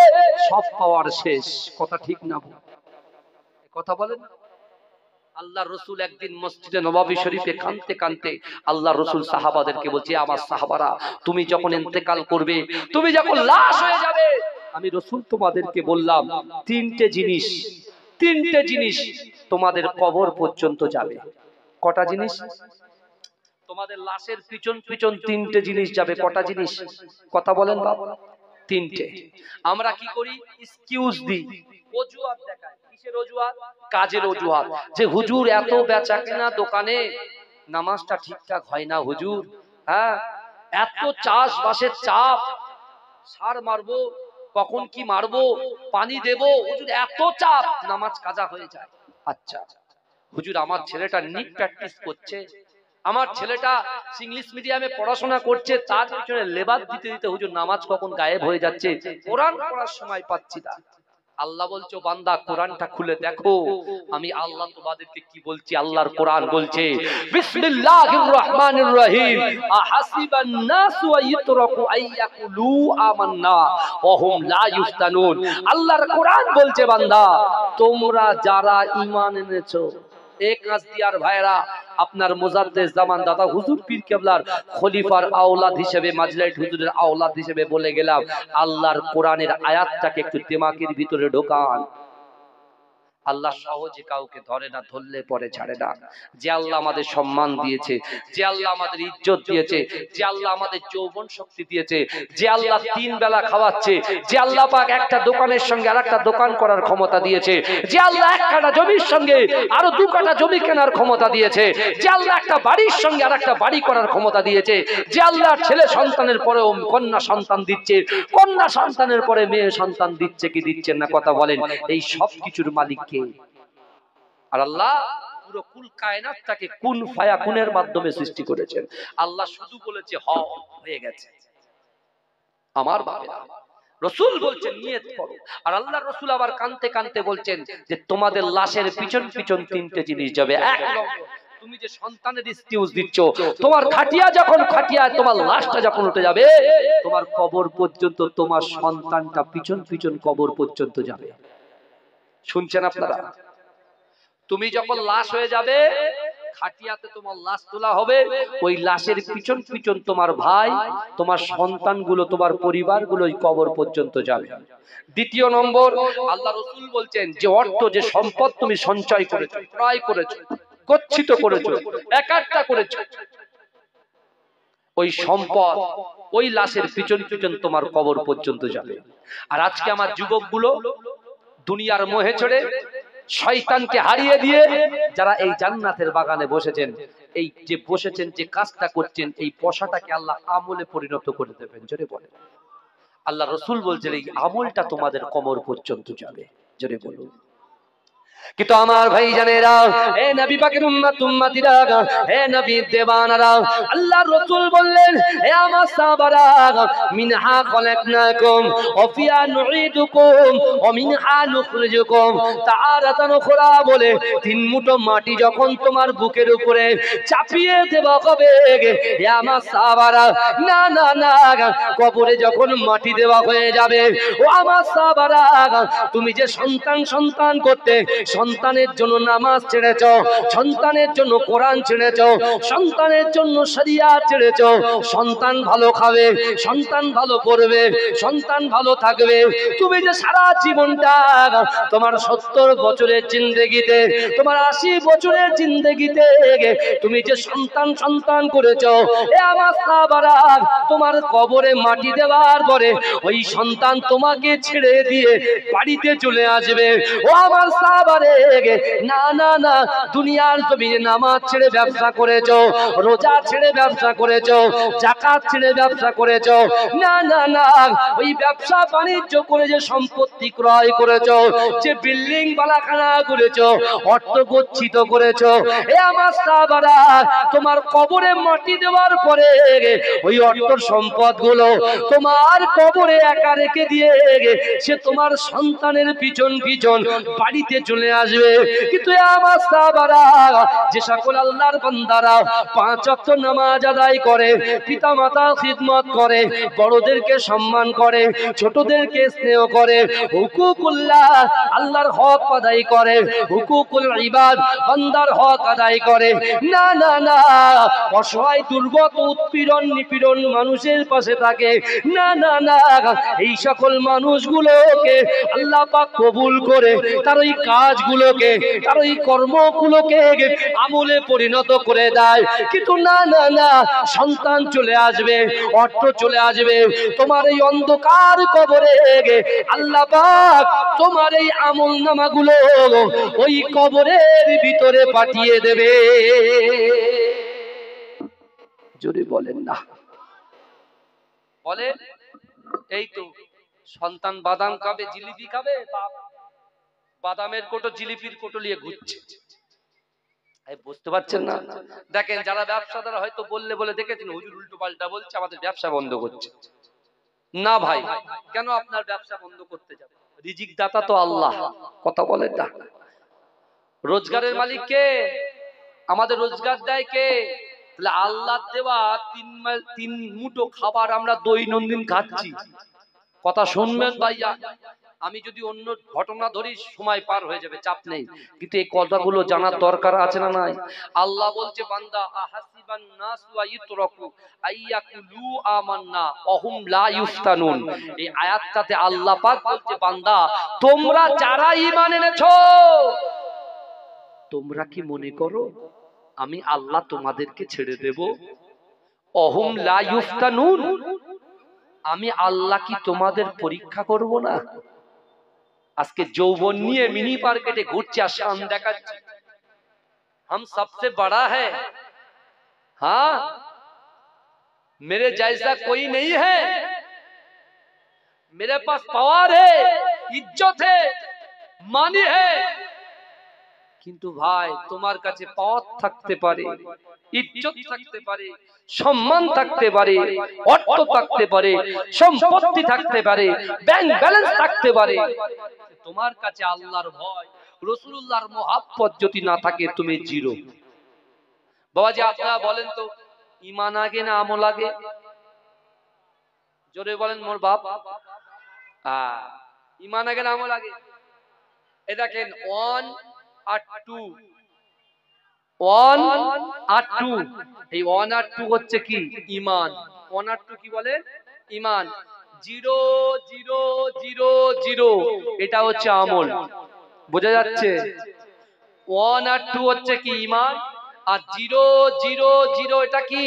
সব পাওয়ার শেষ। কথা ঠিক না? কথা বলেন। আল্লাহ রসুল একদিন মসজিদে নববী শরীফে কাঁদতে কাঁদতে আল্লাহ রসুল সাহাবাদেরকে বলছে, আমার সাহাবারা তুমি যখন ইন্তেকাল করবে, তুমি যখন লাশ হয়ে যাবে, আমি রসুল তোমাদেরকে বললাম তিনটে জিনিস তোমাদের কবর পর্যন্ত যাবে। কটা জিনিস? তোমাদের লাশের পিছন পিছন তিনটে জিনিস যাবে। কটা জিনিস? কথা বলেন বাবা। তিনটে। আমরা কি করি? এক্সকিউজ দিই, অজুহাত দেখাই। কিসের অজুহাত? কাজের অজুহাত। যে হুজুর এত বেচা কেনা দোকানে, নামাজটা ঠিকঠাক হয় না হুজুর, হ্যাঁ এত চাষবাসের চাপ, সার মারবো, কখন কি মারবো, পানি দেবো, হুজুর এত চাপ, নামাজ কাজা হয়ে যায়। আচ্ছা হুজুর আমার ছেলেটা নিট প্র্যাকটিস করছে, আমার ছেলেটা ইংলিশ মিডিয়ামে পড়াশোনা করছে, তার পিছনে লেবার দিতে দিতে হুজুর নামাজ কখন গায়েব হয়ে যাচ্ছে, কোরআন পড়ার সময় পাচ্ছি না। আল্লাহ বলছো বান্দা কোরআনটা খুলে দেখো, আমি আল্লাহ তোমাদেরকে কি বলছি। আল্লাহর কোরআন বলছে বিসমিল্লাহির রহমানির রহিম, আহাসিবান নাসু আইয়ুতরাকু আইয়াকুলু আমান্না ওয়া হুম লা ইফতানুন। আল্লাহর কোরআন বলছে বান্দা তোমরা যারা ঈমান এনেছো, এক নাজদিয়ার ভাইরা আপনার মুজাদ্দেদ জামান দাদা হুজুর পীর কেবলার খলিফার আওলাদ হিসেবে, মাজলাইট হুজুরের আওলাদ হিসেবে বলে গেলাম, আল্লাহর কোরআনের আয়াতটাকে একটু দিমাগের ভিতরে ঢোকান। আল্লাহ সহজে কাউকে ধরে না, ধরলে পরে ছাড়ে না। যে আল্লাহ আমাদের সম্মান দিয়েছে, যে আল্লাহ আমাদের ইজ্জত দিয়েছে, যে আল্লাহ আমাদের যৌবন শক্তি দিয়েছে, যে আল্লাহ 3 বেলা খাওয়াচ্ছে, যে আল্লাহ পাক একটা দোকানের সঙ্গে আরেকটা দোকান করার ক্ষমতা দিয়েছে, যে আল্লাহ 1 কাঠা জমির সঙ্গে আরো 2 কাঠা জমি কেনার ক্ষমতা দিয়েছে, যে আল্লাহ একটা বাড়ির সঙ্গে আরেকটা বাড়ি করার ক্ষমতা দিয়েছে, যে আল্লাহ ছেলে সন্তানের পরেও কন্যা সন্তান দিচ্ছে, কন্যা সন্তানের পরে মেয়ে সন্তান দিচ্ছে কি দিচ্ছেন না, কথা বলেন। এই সব কিছুর মালিক কে? আর আল্লাহ পুরো কুল কায়নাতটাকে কুন ফায়াকুনের মাধ্যমে সৃষ্টি করেছেন। আল্লাহ শুধু বলেছে হ, হয়ে গেছে। আমার বাবা রাসূল বলছেন নিয়ত করো, আর আল্লাহ রাসূল আবার কানতে কানতে বলছেন যে তোমাদের লাশের পিছন পিছন 3টে জিনিস যাবে। 1 নম্বর, তুমি যে সন্তানের এক্সকিউজ দিচ্ছ, তোমার খাটিয়া যখন খাটিয়া তোমার লাশটা যখন উঠে যাবে, তোমার কবর পর্যন্ত তোমার সন্তানটা পিছন পিছন কবর পর্যন্ত যাবে। শুনছেন আপনারা? তুমি যখন লাশ হয়ে যাবে, খাটিয়াতে তোমার লাশ তোলা হবে, ওই লাশের পিছন পিছন তোমার ভাই, তোমার সন্তানগুলো, তোমার পরিবারগুলো ওই কবর পর্যন্ত যাবে। 2 নম্বর, আল্লাহ রাসূল বলছেন যে অর্থ, যে সম্পদ তুমি সঞ্চয় করেছো, ক্রয় করেছো, গচ্ছিত করেছো, একাট্টা করেছো, ওই সম্পদ ওই লাশের পিছন পিছন তোমার কবর পর্যন্ত যাবে। আর আজকে আমার যুবকগুলো দুনিয়ার মোহে চড়ে, শয়তানকে হারিয়ে দিয়ে যারা এই জান্নাতের বাগানে বসেছেন, এই যে বসেছেন, যে কাজটা করছেন, এই পশাটাকে আল্লাহ আমলে পরিণত করে দেবেন। জোরে বলেন। আল্লাহ রাসূল বলছেন এই আমলটা তোমাদের কবর পর্যন্ত যাবে। জোরে বলুন। কিন্তু আমার ভাই জানেরা, হে নবী পাকের উম্মত উম্মতিরা, হে নবী দেবানারা, আল্লাহর রাসূল বললেন হে আমার সাহাবারা, মিনহা খলাকনাকুম ওয়া ফিহা নুঈদুকুম ওয়া মিনহা নুখরিজুকুম তাআরাতান উখরা বলে 3 মুঠো মাটি যখন তোমার বুকের উপরে চাপিয়ে দেওয়া হবে, হে আমার সাহাবারা, না না না, কবরে যখন মাটি দেওয়া হয়ে যাবে, ও আমার সাহাবারা, তুমি যে সন্তান করতে সন্তানের জন্য নামাজ ছেড়েছ, সন্তানের জন্য কোরআন ছেড়েছ, সন্তানের জন্য শরিয়াত ছেড়েছ। সন্তান ভালো খাবে, সন্তান ভালো করবে, সন্তান ভালো থাকবে। তুমি যে সারা জীবনটা তোমার 70 বছরের জিন্দেগিতে, তোমার 80 বছরের জিন্দেগিতে তুমি যে সন্তান সন্তান করেছো, এ আমার সাহাবারা, তোমার কবরে মাটি দেওয়ার পরে ওই সন্তান তোমাকে ছেড়ে দিয়ে বাড়িতে চলে আসবে। ও আমার সাহাবারে, না না না, দুনিয়ার জমিনে নামাজ ছেড়ে ব্যবসা করেছো, রোজা ছেড়ে ব্যবসা করেছো, যাকাত ছেড়ে ব্যবসা করেছো, না না না, ওই ব্যবসা বাণিজ্য করে যে সম্পত্তি ক্রয় করেছো, যে বিল্ডিং বালাখানা করেছো, অর্থ গচ্ছিত করেছো, এ আমার সাহাবারা, তোমার কবরে মাটি দেওয়ার পরে ওই অর্থ সম্পদ গুলো তোমার কবরে একা রেখে দিয়ে সে তোমার সন্তানের পিছন পিছন বাড়িতে চলে আসবে। কিন্তু আমার সাহাবারা, যে সকল আল্লাহর বান্দারা 5 ওয়াক্ত নামাজ আদায় করে, পিতা মাতা খিদমত করে, বড়দেরকে সম্মান করে, ছোটদেরকে স্নেহ করে, হুকুকুল্লাহ আল্লাহর হক আদায় করে, হুকুকুল ইবাদ বান্দার হক আদায় করে, না না না, অসহায় দুর্গত উৎপীড়ন নিপীড়ন মানুষের পাশে থাকে, না না না, এই সকল মানুষগুলোকে আল্লাহ পাক কবুল করে তার ওই কাজগুলোকে, তার ওই কর্মগুলোকে আমলে পরিণত করে দেয়। কিন্তু না না না, সন্তান চলে আসবে, অর্থ চলে আসবে, তোমার এই অন্ধকার কবরে আল্লাহ পাক তোমার এই আমল নামাগুলো ওই কবরের ভিতরে পাঠিয়ে দেবে। জোরে বলেন না, বলেন। এই তো সন্তান বাদাম খাবে, জিলিপি খাবে, বাদামের কোটো জিলিপির কোটো নিয়ে ঘুরছে। বুঝতে পারছেন না? দেখেন, যারা ব্যবসাদার হয়তো বললে বলে দেখেছেন হুজুর উল্টো পাল্টা বলছে, আমাদের ব্যবসা বন্ধ করছে। না ভাই, কেন আপনার ব্যবসা বন্ধ করতে যাবে? রিজিক দাতা তো আল্লাহ, কথা বলেন না। রোজগারের মালিক কে? আমাদের রোজগার দেয় কে? তাহলে আল্লাহ দেওয়া 3 মুঠো খাবার আমরা দৈনন্দিন খাচ্ছি। কথা শুনবেন ভাইয়া, আমি যদি অন্য ঘটনা ধরি সময় পার হয়ে যাবে, চাপ নেই, কিন্তু এই কথাগুলো জানার দরকার আছে না নাই? আল্লাহ বলছে, বান্দা আহাসিবান নাসু আইয়ুতরাকু আইয়াকুলু আমান্না ওহুম লা ইফতানুন। এই আয়াতটাতে আল্লাহ পাক বলছে, বান্দা তোমরা যারা ঈমান এনেছো, তোমরা কি মনে করো আমি আল্লাহ তোমাদেরকে ছেড়ে দেব? ওহুম লা ইফতানুন, আমি আল্লাহ কি তোমাদের পরীক্ষা করব না? আজকে যৌবন নিয়ে মিনি মার্কেটে ঘুরছে আর শান দেখাচ্ছে, हम सबसे बड़ा है, हाँ मेरे जैसा कोई नहीं है, मेरे पास पावर है, इज्जत है, मानी है। কিন্তু ভাই, তোমার কাছে পাওয়ার থাকতে পারে, ইজ্জত থাকতে পারে, সম্মান থাকতে পারে, অর্থ থাকতে পারে, সম্পত্তি থাকতে পারে, ব্যাংক ব্যালেন্স থাকতে পারে, তোমার কাছে আল্লাহর ভয়, রাসূলুল্লাহর মহব্বত যদি না থাকে, তুমি জিরো। বাবাজি, আপনারা বলেন তো, ঈমান আগে না আমল আগে? জোরে বলেন মোর বাপ। ঈমান আগে না আমল আগে? এই দেখেন 1 আর 2, 1 আর 2, এই 1 আর 2 হচ্ছে কি? ঈমান। 1 আর 2 কি বলে? ঈমান। 0 0 0 0 এটা হচ্ছে আমল। বোঝা যাচ্ছে? 1 আর 2 হচ্ছে কি? ঈমান। আর 0 0 0 এটা কি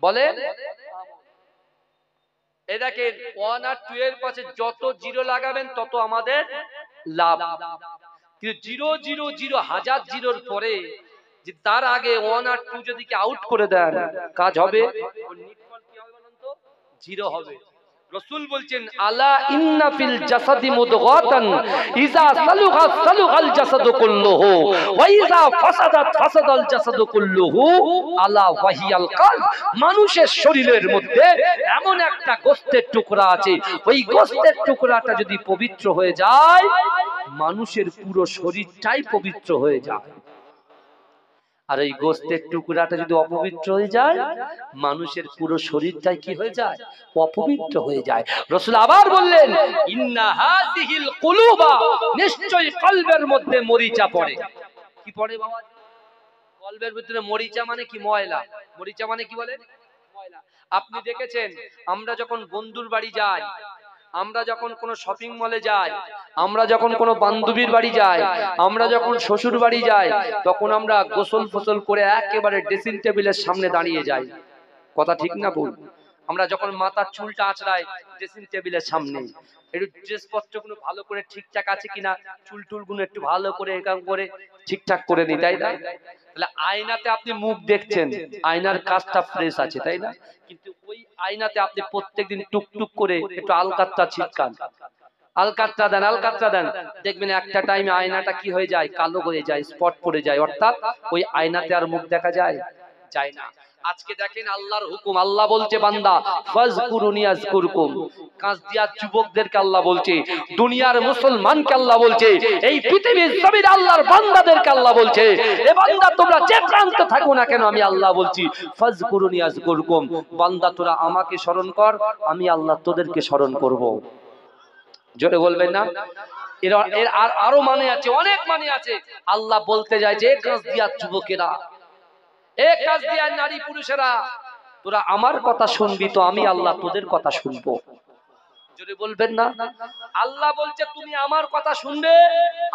বলে? এই দেখেন 1 আর 2 এর পাশে যত 0 লাগাবেন তত আমাদের লাভ। কিন্তু 0 0 0 হাজার জিরোর পরে যে তার আগে 1 আর 2 যদি কি আউট করে দেন, কাজ হবে? ওর নিটফল কি হবে বলেন তো? 0 হবে। রাসূল বলছেন, আলা ইন্না ফিল জাসাদি মুদগাতান ইজা সালুহা সালুহাল জাসাদু কুল্লুহু ওয়া ইজা ফাসাদাত ফাসাদাল জাসাদু কুল্লুহু আলা ওয়াহিয়াল কলব। মানুষের শরীরের মধ্যে এমন একটা গোশতের টুকরা আছে, ওই গোশতের টুকরাটা যদি পবিত্র হয়ে যায়, মানুষের পুরো শরীরটাই পবিত্র হয়ে যায়। আর এই গোস্তের টুকরাটা যদি অপবিত্র হয়ে যায়, মানুষের পুরো শরীরটাই কি হয়ে যায়? অপবিত্র হয়ে যায়। রাসূল আবার বললেন, ইন্না হাযিহিল কুলুবা, নিশ্চয়ই কলবের মধ্যে মরিচা পড়ে। কি পড়ে বাবা? কলবের ভিতরে মরিচা মানে কি? ময়লা। মরিচা মানে কি বলেন? ময়লা। আপনি দেখেছেন, আমরা যখন বন্ধুর বাড়ি যাই, আমরা যখন কোনো শপিং মলে যাই, আমরা যখন কোনো বান্ধবীর বাড়ি যাই, আমরা যখন শ্বশুর বাড়ি যাই, তখন আমরা গোসল ফসল করে একেবারে ড্রেসিং টেবিলের সামনে দাঁড়িয়ে যাই। কথা ঠিক না ভুল? আমরা যখন মাথার চুলটা আঁচড়াই ড্রেসিং টেবিলের সামনে, একটু ড্রেসপত্রগুলো ভালো করে ঠিকঠাক আছে কিনা, চুল টুলগুলো একটু ভালো করে এরকম করে ঠিকঠাক করে নিই, তাই না? তাহলে আয়নাতে আপনি মুখ দেখছেন, আয়নার কাজটা ফ্রেশ আছে, তাই না? কিন্তু ওই আয়নাতে আপনি প্রত্যেকদিন টুকটুক করে একটু আলকাতরা ছিটকান, আলকাতরা দেন, আলকাতরা দেন, দেখবেন একটা টাইমে আয়নাটা কি হয়ে যায়? কালো হয়ে যায়, স্পট পড়ে যায়, অর্থাৎ ওই আয়নাতে আর মুখ দেখা যায় যায় না। আজকে দেখেন আল্লাহর হুকুম, আল্লাহ বলছে বান্দা ফাজকুরুনি আযকুরকুম। কাজদিয়ার যুবকদেরকে আল্লাহ বলছে, দুনিয়ার মুসলমানকে আল্লাহ বলছে, এই পৃথিবীর জমির আল্লাহর বান্দাদেরকে আল্লাহ বলছে, এ বান্দা তোমরা যে প্রান্তে থাকো না কেন, আমি আল্লাহ বলছি ফাজকুরুনি আযকুরকুম। বান্দা তোরা আমাকে স্মরণ কর, আমি আল্লাহ তোদেরকে স্মরণ করব। জোরে বলবেন না? এর আরো মানে আছে, অনেক মানে আছে। আল্লাহ বলতে যায় যে কাজদিয়ার যুবকেরা, এক কাজ দিয়া নারী পুরুষেরা, তোরা আমার কথা শুনবি তো আমি আল্লাহ তোদের কথা শুনবো। যদি বলবেন না, আল্লাহ বলছে তুমি আমার কথা শুনবে,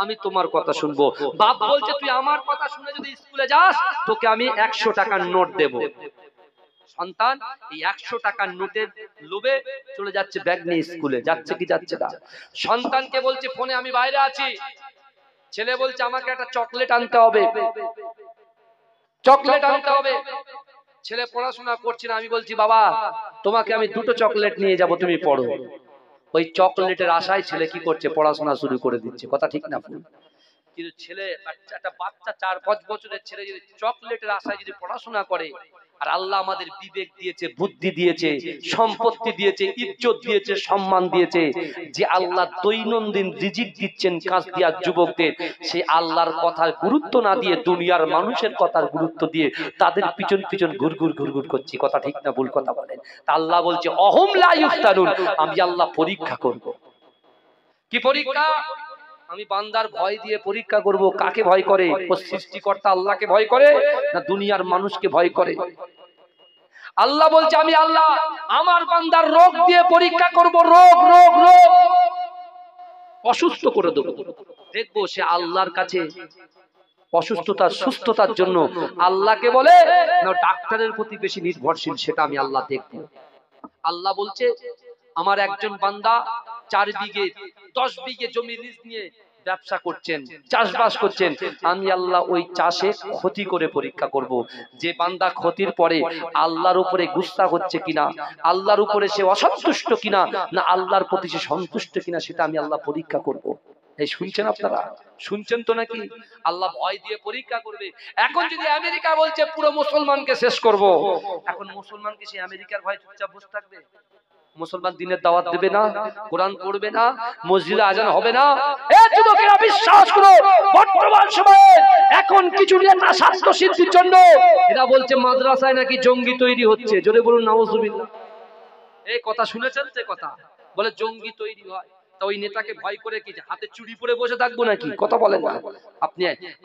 আমি তোমার কথা শুনবো। বাপ বলছে তুই আমার কথা শুনে যদি স্কুলে যাস, তোকে আমি 100 টাকার নোট দেব। সন্তান এই 100 টাকার নোটের লোভে চলে যাচ্ছে ব্যাগ নিয়ে স্কুলে, যাচ্ছে কি যাচ্ছে না? সন্তানকে বলছে ফোনে আমি বাইরে আছি, ছেলে বলছে আমাকে একটা চকলেট আনতে হবে, চকলেট আনতে হবে। ছেলে পড়াশোনা করছে না, আমি বলছি বাবা তোমাকে আমি 2টো চকলেট নিয়ে যাব, তুমি পড়ো। ওই চকলেটের আশায় ছেলে কি করছে? পড়াশোনা শুরু করে দিচ্ছে। কথা ঠিক না? কিন্তু ছেলে, একটা বাচ্চা 4-5 বছরের ছেলে যদি চকলেটের আশায় যদি পড়াশোনা করে, আর আল্লাহ আমাদের বিবেক দিয়েছে, বুদ্ধি দিয়েছে, সম্পত্তি দিয়েছে, ইজ্জত দিয়েছে, সম্মান দিয়েছে, যে আল্লাহ দৈনন্দিন রিজিক দিচ্ছেন কাজদিয়ার যুবকদের, সেই আল্লাহর কথার গুরুত্ব না দিয়ে দুনিয়ার মানুষের কথার গুরুত্ব দিয়ে তাদের পিছন পিছন ঘুরঘুর ঘুরঘুর করছি। কথা ঠিক না ভুল কথা বলেন? তা আল্লাহ বলছে অহুম লা ইফতানুন, আমি আল্লাহ পরীক্ষা করব। কি পরীক্ষা? আমি বান্দার ভয় দিয়ে পরীক্ষা করব। কাকে ভয় করে? ও সৃষ্টিকর্তা আল্লাহকে ভয় করে না দুনিয়ার মানুষকে ভয় করে? আল্লাহ বলছে আমি আল্লাহ আমার বান্দার রোগ দিয়ে পরীক্ষা করব। রোগ রোগ রোগ অসুস্থ করে দেব, দেখবো সে আল্লাহর কাছে অসুস্থতার সুস্থতার জন্য আল্লাহকে বলে না ডাক্তারের প্রতি বেশি নির্ভরশীল, সেটা আমি আল্লাহ দেখব। আল্লাহ বলছে আমার একজন বান্দা 4 বিঘে 10 বিঘে জমি লিজ নিয়ে ব্যবসা করছেন, চাষবাস করছেন, আমি আল্লাহ ওই চাষে ক্ষতি করে পরীক্ষা করব। যে বান্দা ক্ষতির পরে আল্লাহর উপরে গুস্সা হচ্ছে কিনা, আল্লাহর উপরে সে অসন্তুষ্ট কিনা, না আল্লাহর প্রতি সে সন্তুষ্ট কিনা, সেটা আমি আল্লাহ পরীক্ষা করব। এই শুনছেন আপনারা? শুনছেন তো নাকি? আল্লাহ ভয় দিয়ে পরীক্ষা করবে। এখন যদি আমেরিকা বলছে পুরো মুসলমানকে শেষ করব, এখন মুসলমানকে সেই আমেরিকার ভয় চুপচাপ বসে থাকবে? মুসলমান দিনের দাওয়াত দেবে না, কোরআন পড়বে না, মসজিদে আজান হবে না? এ যুবকেরা বিশ্বাস করো, বর্তমান সময়ে এখন কিছু নেতা স্বার্থ সিদ্ধির জন্য এরা বলছে মাদ্রাসায় নাকি জঙ্গি তৈরি হচ্ছে। জোরে বলুন নাউজুবিল্লাহ। এই কথা শুনেছেন? সে কথা বলে জঙ্গি তৈরি হয়, তা ওই নেতাকে ভয় করে কি হাতে চুরি পরে বসে থাকবো নাকি? কথা বলেন না।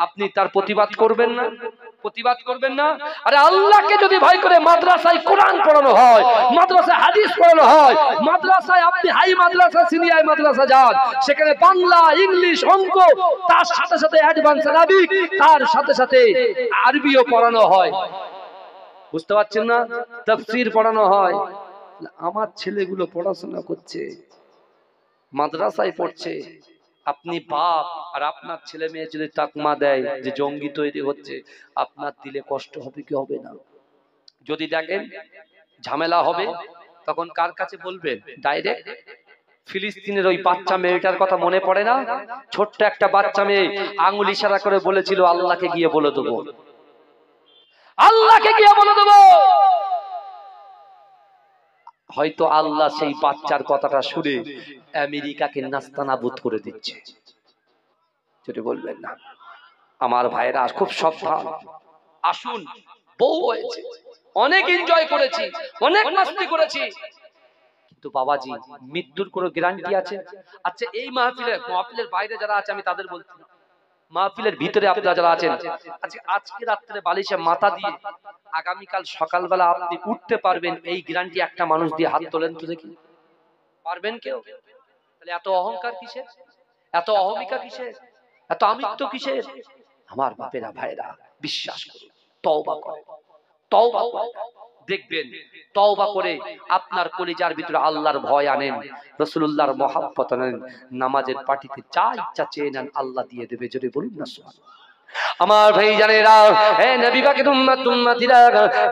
আপনি তার প্রতিবাদ করবেন না? প্রতিবাদ করবেন না? আরে আল্লাহকে যদি ভয় করে মাদ্রাসায় কোরআন পড়ানো হয়, মাদ্রাসায় হাদিস পড়ানো হয়, মাদ্রাসায় আপনি হাই মাদ্রাসা সিনিয়র মাদ্রাসা যান, সেখানে বাংলা ইংলিশ অঙ্ক, তার সাথে সাথে অ্যাডভান্স আরবিক, তার সাথে সাথে আরবিও পড়ানো হয়। বুঝতে পারছেন না? তাফসীর পড়ানো হয়। আমার ছেলেগুলো পড়াশোনা করছে, মাদ্রাসায় পড়ছে, আপনি বাপ আর আপনার ছেলে মেয়ে যদি তাকমা দেয় যে জঙ্গি তৈরি হচ্ছে, আপনার দিলে কষ্ট হবে কি হবে না? যদি দেখেন ঝামেলা হবে, তখন কার কাছে বলবেন? ডাইরেক্ট ফিলিস্তিনের ওই বাচ্চা মেয়েটার কথা মনে পড়ে না? ছোট্ট একটা বাচ্চা মেয়ে আঙ্গুল ইশারা করে বলেছিল আল্লাহকে গিয়ে বলে দেবো, আল্লাহকে গিয়ে বলে দেবো। হয়তো আল্লাহ সেই বাচ্চার কথাটা শুনে আমেরিকাকে নাস্তানাবুদ করে দিচ্ছে। যদি বলবেন না, আমার ভাইরা খুব সাবধান, আসুন, বউ হয়েছে, অনেক এনজয় করেছি, অনেক মাস্তি করেছি, কিন্তু বাবাজি মৃত্যুর কোনো গ্যারান্টি আছে? আচ্ছা এই মাহফিলের বাইরে যারা আছে আমি তাদের বলছি না, মাহফিলের ভিতরে আপনারা যারা আছেন, আজকে রাত্রে বালিশে মাথা দিয়ে আগামীকাল সকালবেলা আপনি উঠতে পারবেন, এই গ্যারান্টি একটা মানুষ দিয়ে হাত তোলেন তো দেখি, পারবেন কেউ? তাহলে এত অহংকার কিসের, এত অহমিকা কিসের, এত আমিত্ব কিসের? আমার বাপেরা ভাইরা বিশ্বাস করুন, তওবা করেন, তওবা করেন, দেখবেন তওবা করে আপনার কলিজার ভিতরে আল্লাহর ভয় আনেন, রাসূলুল্লাহর মহব্বত আনেন, নামাজের পাটিতে যা ইচ্ছা চেয়ে নেন আল্লাহ দিয়ে দেবে। যদি বলুন না সুবহানাল্লাহ। আমার ভাই জানেরা, হে নবী পাকের উম্মতিরা,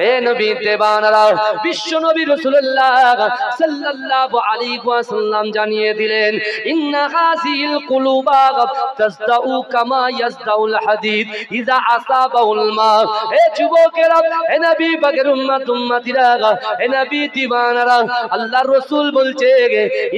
হে নবী দেবানারা, বিশ্ব নবী রাসূলুল্লাহ সাল্লাল্লাহু আলাইহি ওয়াসাল্লাম জানিয়ে দিলেন, ইন্না হাযিল কুলুবা তাসদাউ কামা ইয়াসদাউল হাদিদ ইযা আসাবাউল মা। হে যুবকেরা, হে নবী পাকের উম্মতিরা, হে নবী দিবানারা, আল্লাহর রাসূল বলছে,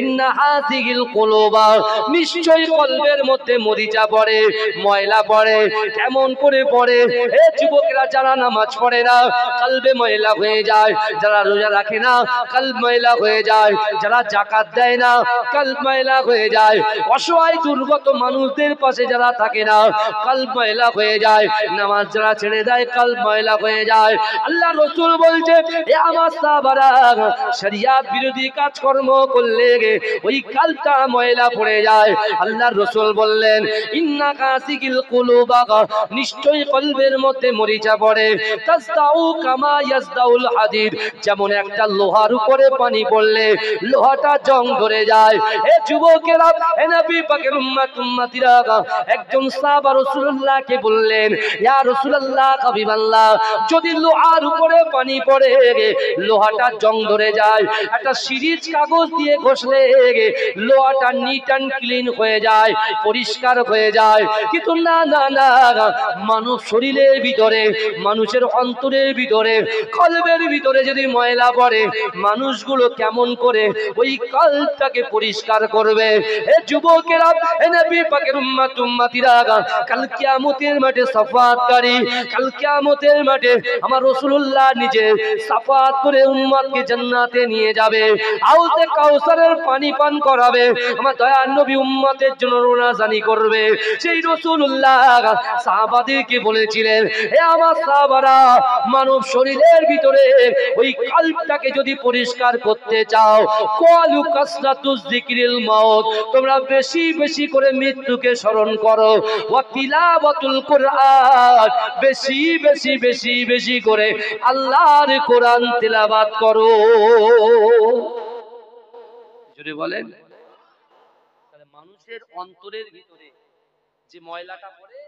ইন্না হাযিল কুলুবা, নিশ্চয়ই কলবের মধ্যে মরিচা পড়ে, ময়লা পড়ে। কেমন করে পড়ে? হে যুবকেরা, যারা নামাজ পড়ে না কলবে ময়লা হয়ে যায়, যারা রোজা রাখে না কলব ময়লা হয়ে যায়, যারা যাকাত দেয় না কলব ময়লা হয়ে যায়, অসহায় দুর্গত মানুষদের পাশে যারা থাকে না কলব ময়লা হয়ে যায়, নামাজ যারা ছেড়ে দেয় কলব ময়লা হয়ে যায়। আল্লাহ রাসূল বলছে, এ আমার সাহাবারা, শরিয়ত বিরোধী কাজকর্ম করলে ওই কলবটা ময়লা পড়ে যায়। আল্লাহর রাসূল বললেন, ইন্না কাসিকিল কুলুবা, নিশ্চয়ই কলবের মধ্যে মরিচা পড়ে, তাসদাউ কামা ইয়াসদাউল হাদিদ, যেমন একটা লোহার উপরে পানি পড়লে লোহাটা জং ধরে যায়। এ যুবকেরা, হে নবী পাকের উম্মতিরা, একজন সাহাবা রাসূলুল্লাহকে বললেন, ইয়া রাসূলুল্লাহ, হাবিবাল্লাহ, যদি লোহার উপরে পানি পড়ে লোহাটা জং ধরে যায়, একটা সিরিজ কাগজ দিয়ে ঘষলে লোহাটা নিট অ্যান্ড ক্লিন হয়ে যায়, পরিষ্কার হয়ে যায়। কিন্তু না না না, মানুষ শরীরের ভিতরে, মানুষের অন্তরের ভিতরে, কলবের ভিতরে যদি ময়লা পড়ে, মানুষগুলো কেমন করে ওই কলবটাকে পরিষ্কার করবে? হে যুবকেরা, হে নবী পাকের উম্মতিরা, কাল কিয়ামতের মাঠে সাফাতকারী, কাল কিয়ামতের মাঠে আমার রাসূলুল্লাহ নিজে সাফাত করে উম্মতকে জান্নাতে নিয়ে যাবে, হাউজে কাউসারের পানি পান করাবে, আমার দয়ার নবী উম্মতের জন্য রোনাজানি করবে। সেই রাসূলুল্লাহ সাহাবাদেরকে বলেছিলেন, হে আমার সাহাবারা, মানব শরীরের ভিতরে ওই কলবটাকে যদি পরিষ্কার করতে চাও, ক্বালু কাসরাতুজ যিকরিল মাউত, তোমরা বেশি বেশি করে মৃত্যুকে স্মরণ করো, ওয়া তিলাওয়াতুল কুরআন, বেশি বেশি বেশি বেশি করে আল্লাহর কোরআন তিলাওয়াত করো। যদি বলেন, তাহলে মানুষের অন্তরের ভিতরে যে ময়লাটা পড়ে,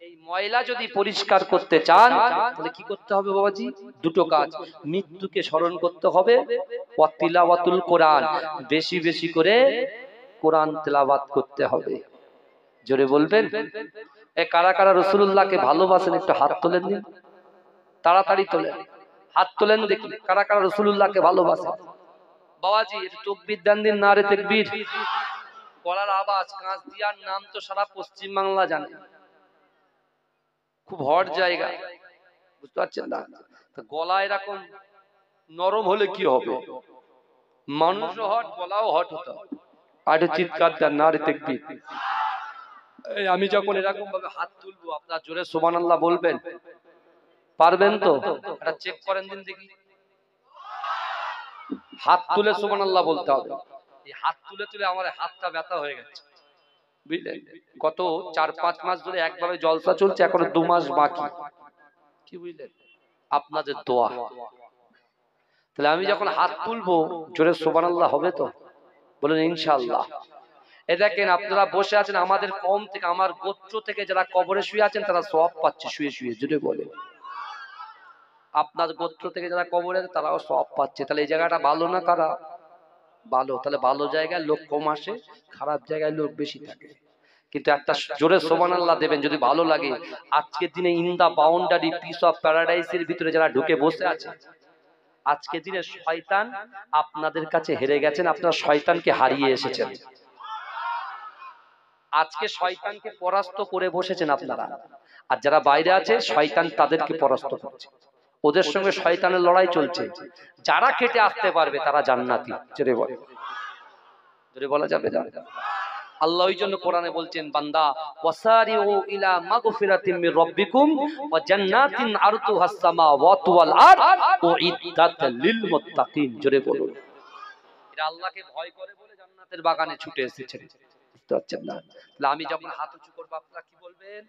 এই ময়লা যদি পরিষ্কার করতে চান তাহলে কি করতে হবে বাবাজি? দুটো কাজ, মৃত্যুকে স্মরণ করতে হবে, ওয়া তিলাওয়াতুল কোরআন, বেশি বেশি করে কোরআন তেলাওয়াত করতে হবে। জোরে বলবেন, এ কারা কারা রাসূলুল্লাহকে ভালোবাসেন একটু হাত তোলেন দিন, তাড়াতাড়ি তোলেন, হাত তোলেন দেখি কারা কারা রাসূলুল্লাহকে ভালোবাসেন। বাবাজি একটু তাকবীর দেন দিন, নারে তাকবীর। গলার আওয়াজ, কাঁচদিয়ার নাম তো সারা পশ্চিম বাংলা জানে, খুব হট জায়গা, বুঝতে পারছেন না? তো গলা এরকম নরম হলে কি হবে? মানুষও হট, গলাও হট হতো। আর চিৎকার দেন, নারে তাকবীর। আমি যখন এরকম ভাবে হাত তুলবো, আপনারা জোরে সুবহানাল্লাহ বলবেন, পারবেন তো? এটা চেক করেন দিন দেখি, হাত তুলে সুবহানাল্লাহ বলতে হবে। এই হাত তুলে তুলে আমার হাতটা ব্যথা হয়ে গেছে, বুঝলেন? কত 4-5 মাস ধরে একভাবে জলসা চলছে, এখন 2 মাস বাকি, কি বুঝলেন? আপনাদের দোয়া। তাহলে আমি যখন হাত তুলবো জোরে সুবহানাল্লাহ হবে তো? বলেন ইনশাআল্লাহ। এ দেখেন, আপনারা বসে আছেন, আমাদের কম থেকে, আমার গোত্র থেকে যারা কবরে শুয়ে আছেন তারা সওয়াব পাচ্ছে শুয়ে শুয়ে, জোরে বলেন। আপনার গোত্র থেকে যারা কবরে আছে তারাও সওয়াব পাচ্ছে। তাহলে এই জায়গাটা ভালো না খারাপ? ভালো। তাহলে ভালো জায়গায় লোক কম আসে, খারাপ জায়গায় লোক বেশি থাকে। কিন্তু একটা জোরে সুবহানাল্লাহ দেবেন যদি ভালো লাগে। আজকের দিনে in the boundary piece of প্যারাডাইসের ভিতরে যারা ঢুকে বসে আছে, আজকের দিনে শয়তান আপনাদের কাছে হেরে গেছেন, আপনারা শয়তানকে হারিয়ে এসেছেন। আজকে শয়তানকে পরাস্ত করে বসেছেন আপনারা। আর যারা বাইরে আছে শয়তান তাদেরকে পরাস্ত করছে, ওদের সঙ্গে শয়তানের লড়াই চলছে। যারা কেটে আসতে পারবে তারা জান্নাতি। জোরে বলে, জোরে বলা যাবে না? আল্লাহ ওই জন্য কোরআনে বলছেন, বান্দা ওয়াসারিউ ইলা মাগফিরাতিন মির রাব্বিকুম ওয়া জান্নাতিন আরদুহাস সামাওয়াতু ওয়াল আরদ উইদ্দাত লিল মুত্তাকিন। জোরে বলুন। এরা আল্লাহকে ভয় করে বলে জান্নাতের বাগানে ছুটে এসেছেন। বুঝতে পারছেন না? তাহলে আমি যখন হাত উঁচু করব আপনারা কি বলবেন?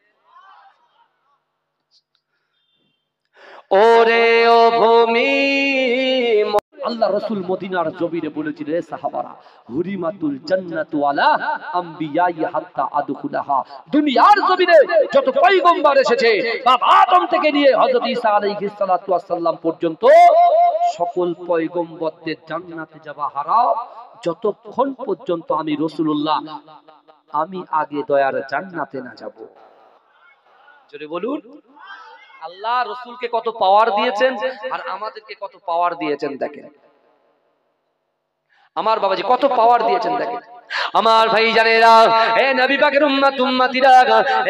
ওরে ও ভূমি। আল্লাহ রাসূল মদিনার জমিনে বলেছিলেন, হে সাহাবারা, হুরিমাতুল জান্নাতু আলা আমবিয়াই হাত্তা আদখুলাহা। দুনিয়ার জমিনে যত পয়গম্বর এসেছে, বাপ আদম থেকে নিয়ে হযরত ঈসা আলাইহিস সালাতু ওয়াস সালাম পর্যন্ত সকল পয়গম্বরদের জান্নাতে যাওয়া হারাম, যতক্ষণ পর্যন্ত আমি রাসূলুল্লাহ আমি আগে দয়ার জান্নাতে না যাব। জোরে বলুন। আল্লাহ রসুলকে কত পাওয়ার দিয়েছেন আর আমাদেরকে কত পাওয়ার দিয়েছেন দেখেন। আমার বাবাজি কত পাওয়ার দিয়েছেন দেখেন। আমার ভাই জানেরা, এ নবী পাকের উম্মত উম্মতিরা,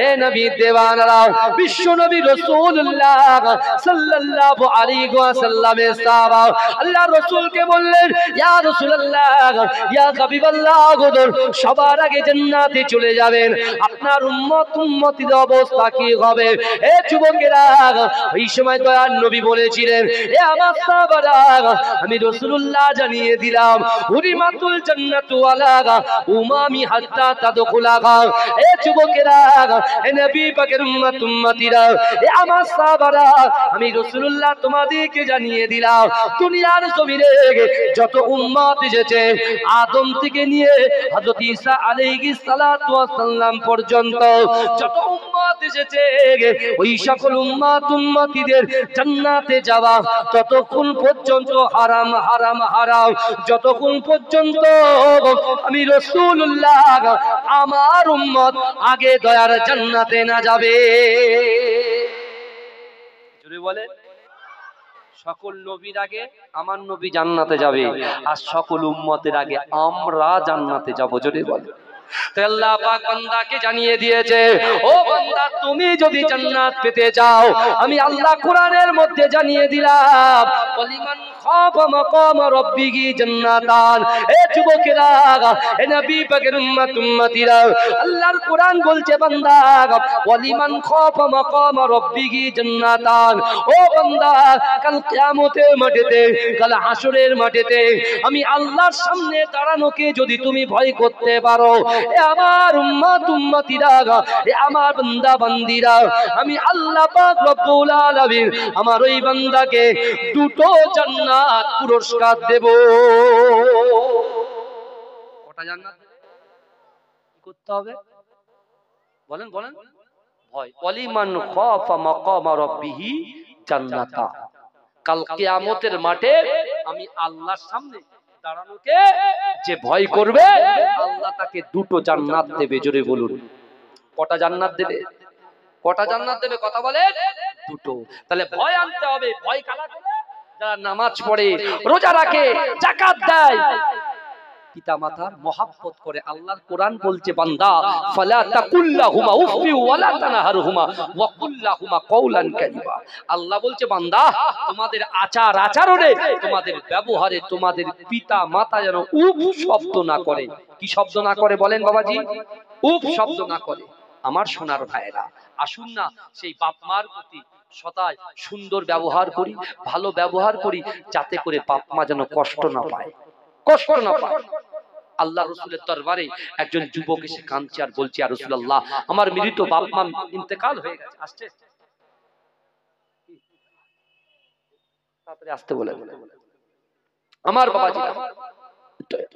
এ নবী দেওয়ানারা, বিশ্ব নবী রাসূলুল্লাহ সাল্লাল্লাহু আলাইহি ওয়াসাল্লামের সাহাবা আল্লাহ রাসূলকে বললেন, ইয়া রাসূলুল্লাহ, ইয়া হাবিবাল্লাহ, সবার আগে জান্নাতে চলে যাবেন, আপনার উম্মত উম্মতির অবস্থা কি হবে? এ যুবকেরা, এই সময় দয়ার নবী বলেছিলেন, এ আমার সাহাবারা, আমি রাসূলুল্লাহ জানিয়ে দিলাম, হুরিমাতুল জান্নাতু আলা উমামি হাত্তা তাদখুলাহা। এ যুবকেরা, এ নবী পাকের উম্মত উম্মতিরা, এ আমার সাহাবারা, আমি রাসূলুল্লাহ তোমাদেরকে জানিয়ে দিলাম, দুনিয়ার জমিনে যত উম্মত এসেছে, আদম থেকে নিয়ে হযরত ঈসা আলাইহিস সালাতু ওয়াস সালাম পর্যন্ত যত উম্মত এসেছে, ওই সকল উম্মত উম্মতিদের জান্নাতে যাওয়া ততক্ষণ পর্যন্ত হারাম হারাম হারাম, যতক্ষণ পর্যন্ত আমি রাসূলুল্লাহ আমার উম্মত আগে দয়ার জান্নাতে না যাবে। জোরে বলে। সকল নবীর আগে আমার নবী জান্নাতে যাবে, আর সকল উম্মতের আগে আমরা জান্নাতে যাব। জোরে বলে। আল্লাহ পাক বান্দাকে জানিয়ে দিয়েছে, ও বান্দা, তুমি যদি জান্নাত পেতে চাও, আমি আল্লাহ কোরআনের মধ্যে জানিয়ে দিলাম, ওয়ালিমান খাফা মাকাম রাব্বিহি জান্নাতান। এ যুবকেরা, এ নবী পাকের উম্মত উম্মতিরা, আল্লাহর কোরআন বলছে, বান্দা, ওয়ালিমান খাফা মাকাম রাব্বিহি জান্নাতান। ও বান্দা, কাল কিয়ামতের মাঠেতে, কাল হাসরের মাঠেতে আমি আল্লাহর সামনে দাঁড়ানোকে যদি তুমি ভয় করতে পারো, এ আমার উম্মত উম্মতিরা, এ আমার বান্দা বান্দিরা, আমি আল্লাহ পাক রব্বুল আলামিন আমার ওই বান্দাকে দুটো জান্নাত পুরস্কার দেব। কটা জান্নাত দেব? কি করতে হবে বলেন বলেন? ভয়। ওয়ালিমান খাফা মাকাম রাব্বিহি জান্নাতা। কাল কিয়ামতের মাঠে আমি আল্লাহর সামনে দাঁড়ানোকে যে ভয় করবে, আল্লাহ তাকে দুটো জান্নাত দেবে। জোরে বলুন। কটা জান্নাত দেবে? কটা জান্নাত দেবে? কথা বলে। দুটো। তাহলে ভয় আনতে হবে। ভয় কারা করে? যারা নামাজ পড়ে, রোজা রাখে, যাকাত দেয়, পিতামাতার মহব্বত করে। আল্লাহর কোরআন বলছে, বান্দা, ফালা তাকুল্লাহুমা উফি ওয়ালা তানহারহুমা ওয়া কুল্লাহুমা কওলান কারীমা। আল্লাহ বলছে, বান্দা, তোমাদের আচার আচরণে, তোমাদের ব্যবহারে তোমাদের পিতা মাতা যেন উফ শব্দ না করে। কি শব্দ না করে বলেন বাবাজি? উফ শব্দ না করে। আমার সোনার ভাইরা, আসুন না সেই বাপ মার প্রতি সদাই সুন্দর ব্যবহার করি, ভালো ব্যবহার করি, যাতে করে বাপ মা যেন কষ্ট না পায়, কষ্ট না পায়। আল্লাহ রাসূলের দরবারে একজন যুবক এসে কাঁদছে আর বলছে, ইয়া রাসূলুল্লাহ, আমার মৃত বাপ মা ইন্তেকাল হয়ে গেছে। আসছে তারপরে আসতে বলে, আমার বাবাজি,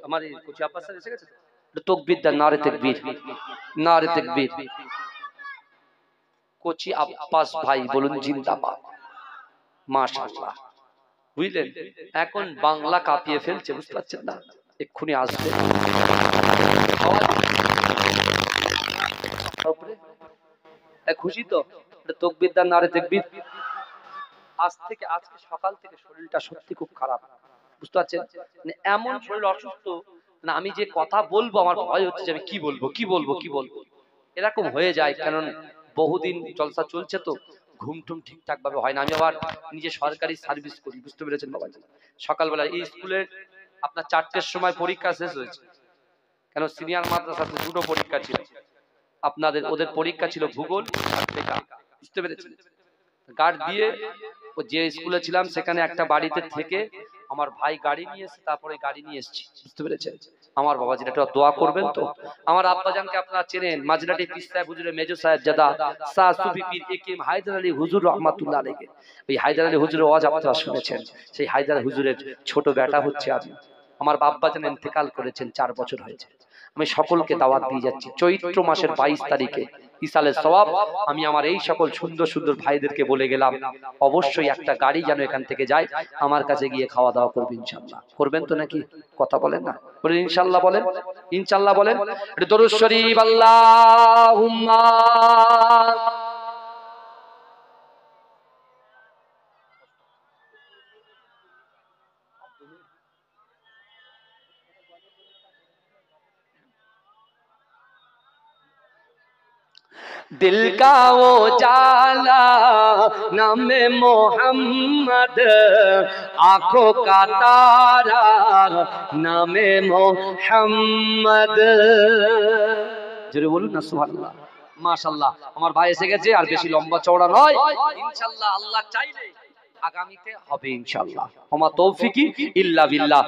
আমার এই কোচি আব্বাস স্যার এসে গেছে, তাকবীর দেন, নারে তাকবীর, নারে তাকবীর। কোচি আব্বাস ভাই বলুন জিন্দাবাদ। মাশাআল্লাহ। বুঝলেন, এখন বাংলা কাঁপিয়ে ফেলছে, বুঝতে পারছেন না? এক্ষুনি আসবে। খুশি তো? তাকবীর দেন, নারে তাকবীর। আজকে সকাল থেকে শরীরটা সত্যি খুব খারাপ, বুঝতে পারছেন? মানে এমন শরীর অসুস্থ, না আমি যে কথা বলবো আমার ভয় হচ্ছে যে আমি কি বলবো, এরকম হয়ে যায়। কারণ বহুদিন জলসা চলছে তো ঘুম টুম ঠিকঠাক ভাবে হয় না। আমি আবার নিজে সরকারি সার্ভিস করি, বুঝতে পেরেছেন বাবাজি। সকালবেলা এই স্কুলের আপনার 4টের সময় পরীক্ষা শেষ হয়েছে, কেন সিনিয়র মাদ্রাসাতে দুটো পরীক্ষা ছিল আপনাদের, ওদের পরীক্ষা ছিল ভূগোল আর টেকা, বুঝতে পেরেছেন। গার্ড দিয়ে ও যে স্কুলে ছিলাম সেখানে একটা বাড়িতে থেকে আমার ভাই গাড়ি নিয়ে এসে তারপরে গাড়ি নিয়ে এসেছি, বুঝতে পেরেছেন। আমার বাবাজির একটা দোয়া করবেন তো। আমার আব্বাজানকে আপনারা চেনেন, মাঝরাটি পীর সাহেব হুজুরের মেজো সাহেব জাদা শাহ সুফি পীর একেম হায়দার আলী হুজুর রহমাতুল্লাহ আলাইহি। ওই হায়দার আলী হুজুরের ওয়াজ আপনারা শুনেছেন, সেই হায়দার হুজুরের ছোট বেটা হচ্ছে আমি। আমার আব্বাজান ইন্তেকাল করেছেন, 4 বছর হয়েছে। আমি সকলকে দাওয়াত দিয়ে যাচ্ছি চৈত্র মাসের 22 তারিখে ইসালের সওয়াব। আমি আমার এই সকল সুন্দর সুন্দর ভাইদেরকে বলে গেলাম অবশ্যই একটা গাড়ি যেন এখান থেকে যায়, আমার কাছে গিয়ে খাওয়া দাওয়া করবে ইনশাআল্লাহ। করবেন তো নাকি? কথা বলেন না, বলেন ইনশাআল্লাহ, বলেন ইনশাআল্লাহ, বলেন একটু দরুদ শরীফ আল্লাহুম্মা। दिल का वो जाला नामे मोहम्मद, आंखों का तारा नामे मोहम्मद। জোরে বলুন না সুবহানাল্লাহ। মাশাআল্লাহ, আমার ভাই এসে গেছে, আর বেশি লম্বা চওড়া নয়, ইনশাআল্লাহ আল্লাহ চাইলে আগামীতে হবে ইনশাআল্লাহ। ওমা তৌফিকি ইল্লা বিল্লাহ।